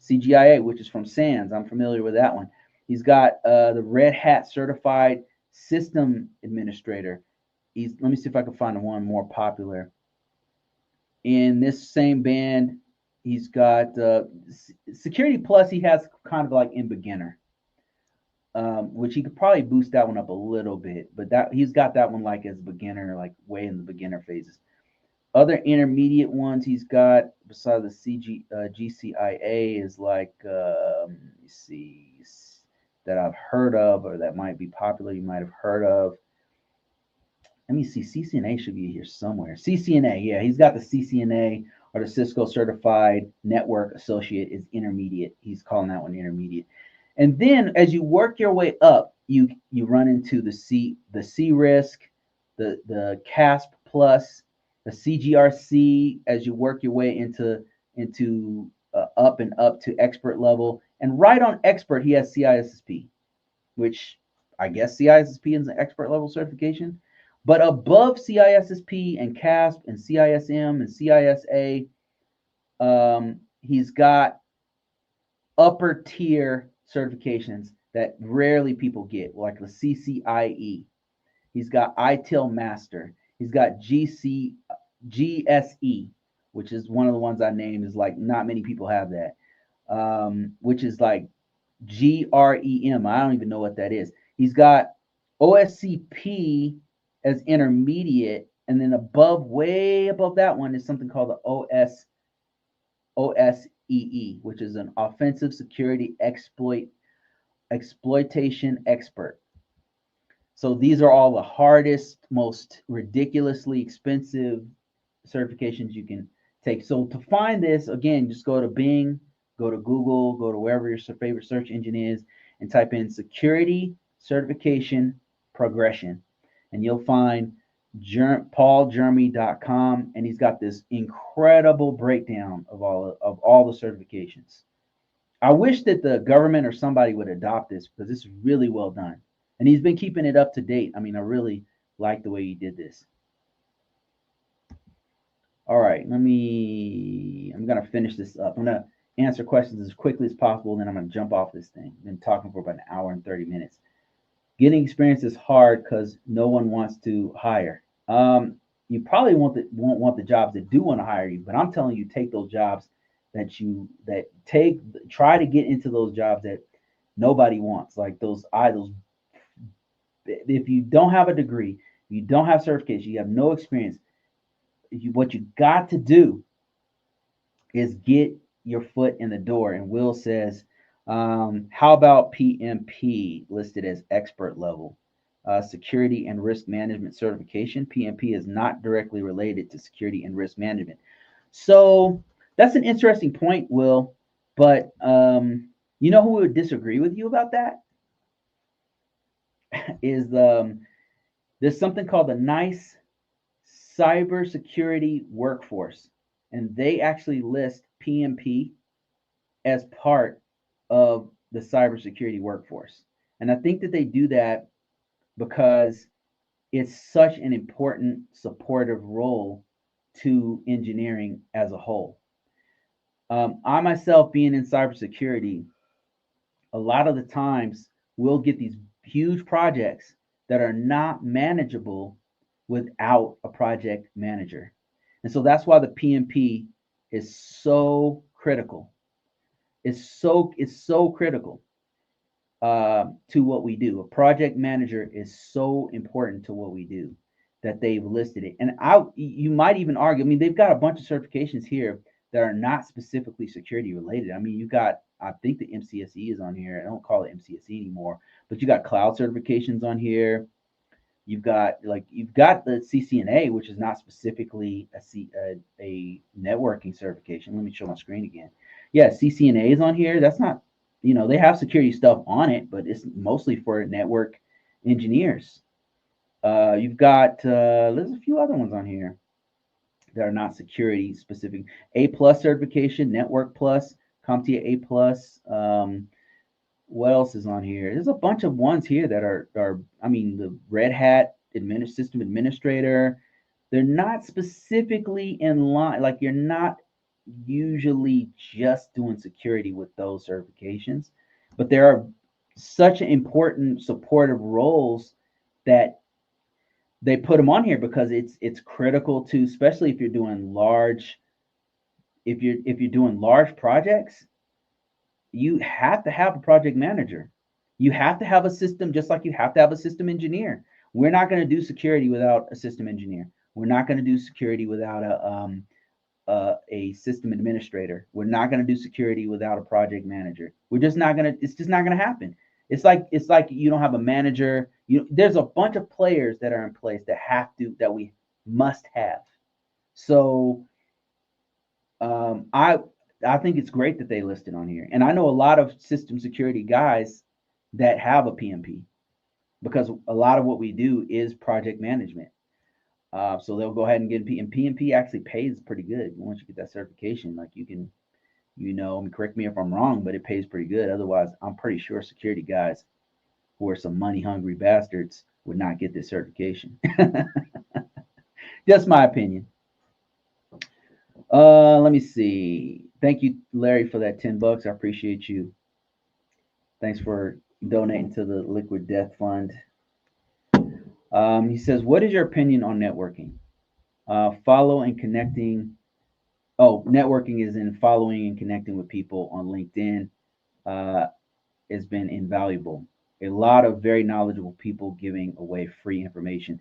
CGIA, which is from SANS. I'm familiar with that one. He's got the Red Hat Certified System Administrator. Let me see if I can find one more popular. In this same band, he's got Security Plus. He has kind of like in beginner, which he could probably boost that one up a little bit. But that he's got that one like as beginner, like way in the beginner phases. Other intermediate ones he's got besides the GCIA is like let me see, that I've heard of or that might be popular. You might have heard of. Let me see. CCNA should be here somewhere. CCNA, yeah, he's got the CCNA or the Cisco Certified Network Associate is intermediate. He's calling that one intermediate. And then as you work your way up, you run into the C-Risk, the CASP Plus, the CGRC as you work your way into up and up to expert level. And right on expert, he has CISSP, which I guess CISSP is an expert level certification. But above CISSP and CASP and CISM and CISA, he's got upper tier certifications that rarely people get, like the CCIE. He's got ITIL Master. He's got GSE, which is one of the ones I named. Is like not many people have that, which is like GREM. I don't even know what that is. He's got OSCP as intermediate, and then above, way above that one, is something called the OSEE, which is an offensive security exploitation expert. So these are all the hardest, most ridiculously expensive certifications you can take. So to find this, again, just go to Bing, go to Google, go to wherever your favorite search engine is, and type in security certification progression. And you'll find pauljeremy.com, and he's got this incredible breakdown of all the certifications. I wish that the government or somebody would adopt this because this is really well done. And he's been keeping it up to date. I mean, I really like the way he did this. All right, I'm going to finish this up. I'm going to answer questions as quickly as possible, then I'm going to jump off this thing. I've been talking for about an hour and 30 minutes. Getting experience is hard because no one wants to hire. You probably won't want the jobs that do want to hire you, but I'm telling you, take those jobs try to get into those jobs that nobody wants, like those idols. If you don't have a degree, you don't have certification, you have no experience, what you got to do is get your foot in the door. And Will says, how about PMP listed as expert level? Security and risk management certification. PMP is not directly related to security and risk management. So that's an interesting point, Will. But you know who would disagree with you about that? Is there's something called the NICE Cybersecurity Workforce, and they actually list PMP as part of the cybersecurity workforce. And I think that they do that because it's such an important supportive role to engineering as a whole. I myself, being in cybersecurity, a lot of the times we'll get these huge projects that are not manageable without a project manager. And so that's why the PMP is so critical. It's so critical to what we do. A project manager is so important to what we do that they've listed it. And you might even argue, I mean, they've got a bunch of certifications here that are not specifically security related. I mean, I think the MCSE is on here. I don't call it MCSE anymore, but you got cloud certifications on here. You've got the CCNA, which is not specifically a networking certification. Let me show my screen again. Yeah, CCNA is on here. That's not, they have security stuff on it, but it's mostly for network engineers. You've got there's a few other ones on here that are not security specific. A+ certification, Network Plus, CompTIA A+. What else is on here? There's a bunch of ones here that are the Red Hat system administrator. They're not specifically in line. Like, you're not usually just doing security with those certifications, but there are such important supportive roles that they put them on here because it's critical to, especially if you're doing large projects. You have to have a project manager. You have to have a system, just like you have to have a system engineer. We're not going to do security without a system engineer. We're not going to do security without a system administrator. We're not going to do security without a project manager. It's just not going to happen. It's like you don't have a manager. There's a bunch of players that are in place that we must have. So I think it's great that they listed on here. And I know a lot of system security guys that have a PMP because a lot of what we do is project management. So they'll go ahead and get and PMP actually pays pretty good once you get that certification. Like, you can, correct me if I'm wrong, but it pays pretty good. Otherwise, I'm pretty sure security guys who are some money hungry bastards, would not get this certification. Just my opinion. Let me see. Thank you, Larry, for that $10. I appreciate you. Thanks for donating to the Liquid Death Fund. He says, "What is your opinion on networking? Follow and connecting. Oh, networking is in following and connecting with people on LinkedIn. Uh, has been invaluable. A lot of very knowledgeable people giving away free information.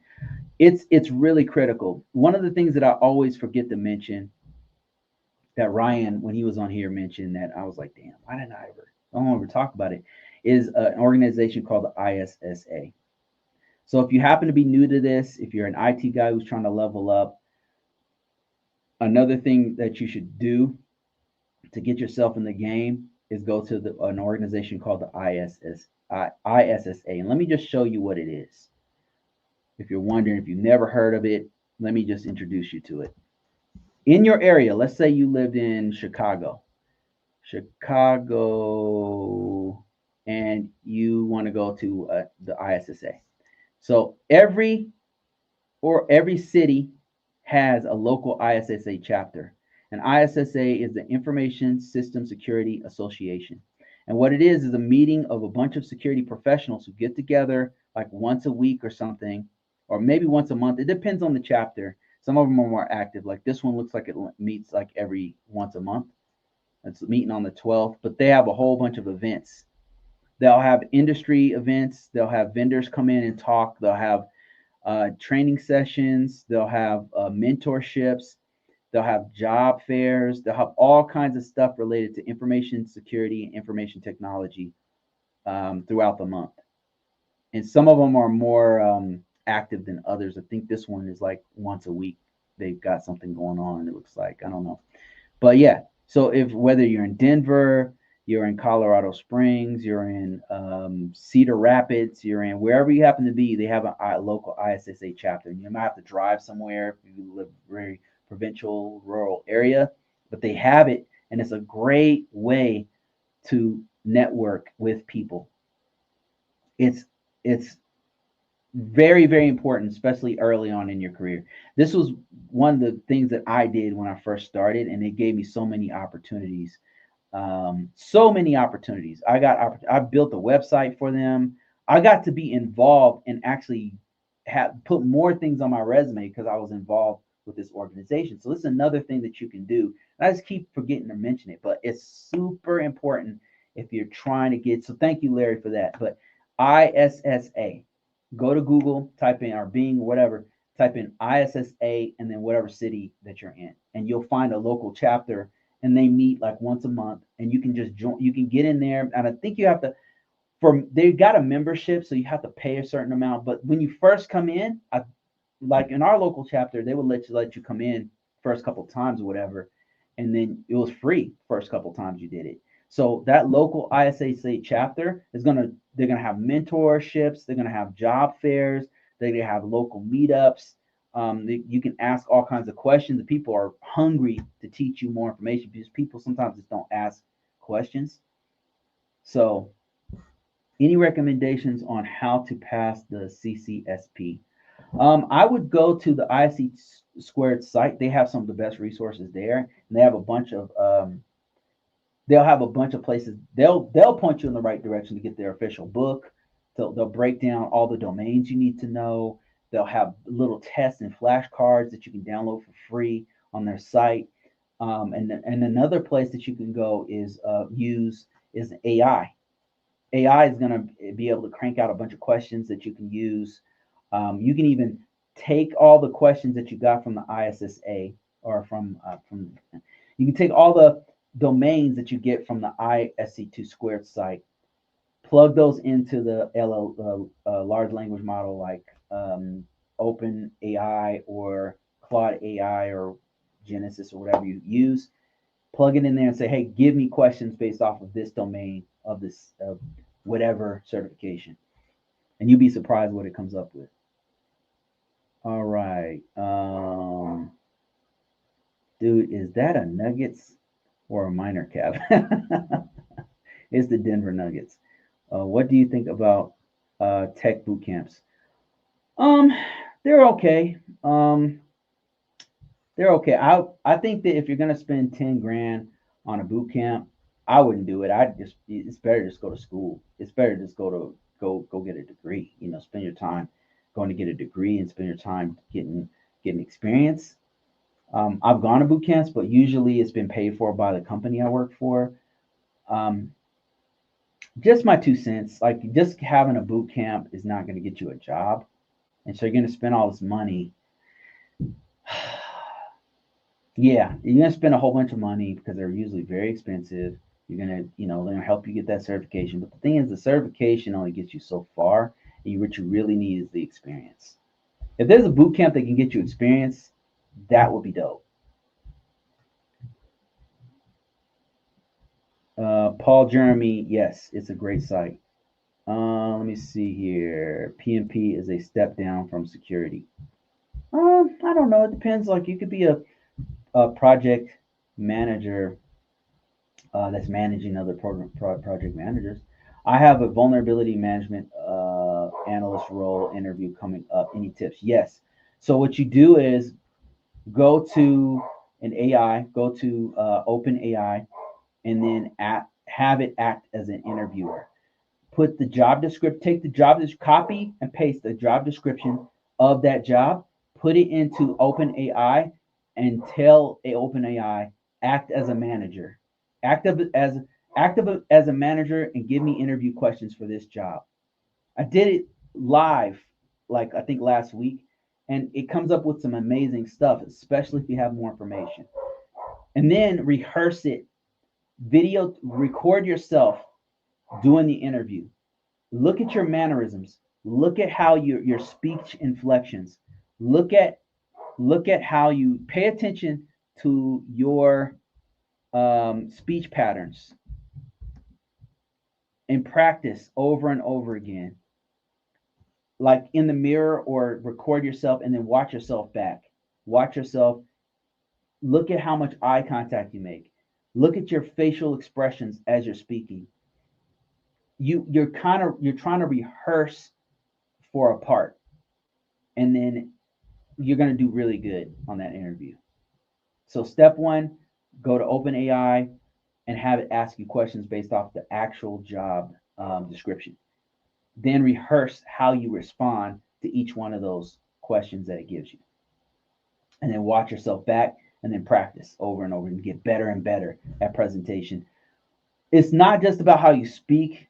It's really critical. One of the things that I always forget to mention that Ryan, when he was on here, mentioned that I was like, damn, why didn't I don't ever talk about it, is an organization called the ISSA. So if you happen to be new to this, if you're an IT guy who's trying to level up, another thing that you should do to get yourself in the game is go to an organization called the ISSA. And let me just show you what it is. If you're wondering, if you've never heard of it, let me just introduce you to it. In your area, let's say you lived in Chicago, and you want to go to the ISSA. So every city has a local ISSA chapter. And ISSA is the Information System Security Association. And what it is a meeting of a bunch of security professionals who get together like once a week or something, or maybe once a month. It depends on the chapter. Some of them are more active. Like this one looks like it meets like every once a month. It's meeting on the 12th, but they have a whole bunch of events. They'll have industry events. They'll have vendors come in and talk. They'll have training sessions. They'll have mentorships. They'll have job fairs. They'll have all kinds of stuff related to information security and information technology throughout the month. And some of them are more active than others. I think this one is like once a week. They've got something going on. It looks like, I don't know, but yeah. So if whether you're in Denver, you're in Colorado Springs, you're in Cedar Rapids, you're in wherever you happen to be, they have a local ISSA chapter. And you might have to drive somewhere if you live very provincial, rural area, but they have it, and it's a great way to network with people. It's very, very important, especially early on in your career. This was one of the things that I did when I first started, and it gave me so many opportunities. So many opportunities. I built a website for them. I got to be involved and actually have put more things on my resume because I was involved with this organization. So this is another thing that you can do. And I just keep forgetting to mention it, but it's super important if you're trying to get. So thank you, Larry, for that. But ISSA, go to Google, type in or Bing, whatever, type in ISSA and then whatever city that you're in, and you'll find a local chapter. And they meet like once a month, and you can just join. You can get in there, and I think you have to. They got a membership, so you have to pay a certain amount. But when you first come in, like in our local chapter, they would let you come in first couple times or whatever, and then it was free first couple times you did it. So that local ISSA chapter they're gonna have mentorships, they're gonna have job fairs, they're gonna have local meetups. You can ask all kinds of questions. The people are hungry to teach you more information because people sometimes just don't ask questions. So, any recommendations on how to pass the CCSP? I would go to the IC Squared site. They have some of the best resources there, and they have a bunch of they'll have a bunch of places. They'll point you in the right direction to get their official book. They'll break down all the domains you need to know. They'll have little tests and flashcards that you can download for free on their site. And another place that you can go is use is AI. AI is going to be able to crank out a bunch of questions that you can use. You can even take all the questions that you got from the ISSA or from you can take all the domains that you get from the ISC2 squared site, plug those into the large language model like Open AI or Claude AI or Genesis or whatever you use. Plug it in there and say, hey, give me questions based off of this domain of this whatever certification, and you'll be surprised what it comes up with. All right, dude, is that a Nuggets or a minor cap? It's the Denver Nuggets. What do you think about tech boot camps. Um, they're okay. They're okay. I think that if you're gonna spend 10 grand on a boot camp, I wouldn't do it. It's better just go to school. It's better just go get a degree. Spend your time going to get a degree and spend your time getting experience. I've gone to boot camps, but usually it's been paid for by the company I work for. Um, just my 2 cents. Like just having a boot camp is not going to get you a job, and so you're going to spend all this money. Yeah, you're gonna spend a whole bunch of money because they're usually very expensive. They're gonna help you get that certification. But the thing is, the certification only gets you so far, and what you really need is the experience. If there's a boot camp that can get you experience, that would be dope. Paul Jeremy, yes, it's a great site. Let me see here. PMP is a step down from security. I don't know. It depends. Like you could be a project manager that's managing other project managers. I have a vulnerability management analyst role interview coming up. Any tips? Yes. So what you do is go to go to OpenAI, and then have it act as an interviewer. Put the job description, take the copy and paste the job description of that job, put it into OpenAI, and tell OpenAI act as a manager, active as active as a manager, and give me interview questions for this job. I did it live, like I think last week, and it comes up with some amazing stuff, especially if you have more information. And then rehearse it, record yourself doing the interview. Look at your mannerisms. Look at how your speech inflections. Look at how you pay attention to your speech patterns and practice over and over again, like in the mirror, or record yourself and then watch yourself back. Watch yourself. Look at how much eye contact you make. Look at your facial expressions as you're speaking. You're trying to rehearse for a part, and then you're going to do really good on that interview. So step one, go to OpenAI and have it ask you questions based off the actual job description. Then rehearse how you respond to each one of those questions that it gives you, and then watch yourself back, and then practice over and over and get better and better at presentation. It's not just about how you speak.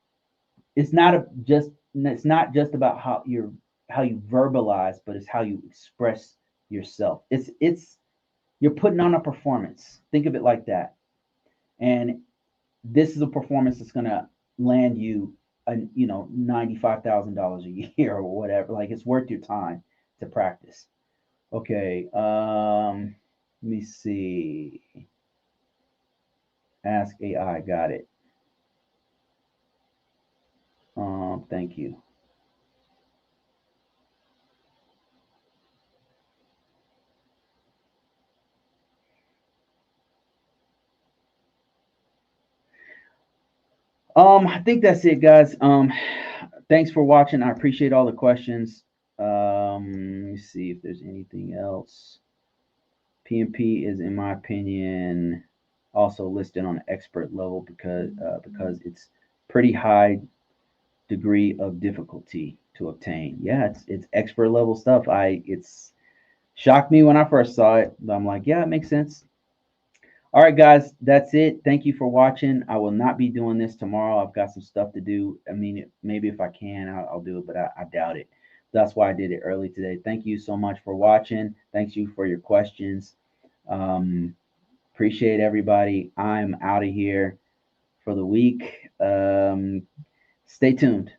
It's not just about how you verbalize, but it's how you express yourself. It's you're putting on a performance. Think of it like that. And this is a performance that's gonna land you $95,000 a year or whatever. Like it's worth your time to practice. Okay. Let me see. Ask AI. Got it. Thank you. I think that's it, guys. Thanks for watching. I appreciate all the questions. Let me see if there's anything else. PMP is, in my opinion, also listed on expert level because it's pretty high degree of difficulty to obtain. Yeah, it's expert level stuff. It's shocked me when I first saw it, but I'm like, yeah, it makes sense. All right, guys, that's it. Thank you for watching. I will not be doing this tomorrow. I've got some stuff to do. I mean, maybe if I can, I'll do it, but I doubt it. That's why I did it early today. Thank you so much for watching. Thanks you for your questions. Um, Appreciate everybody. I'm out of here for the week. Stay tuned.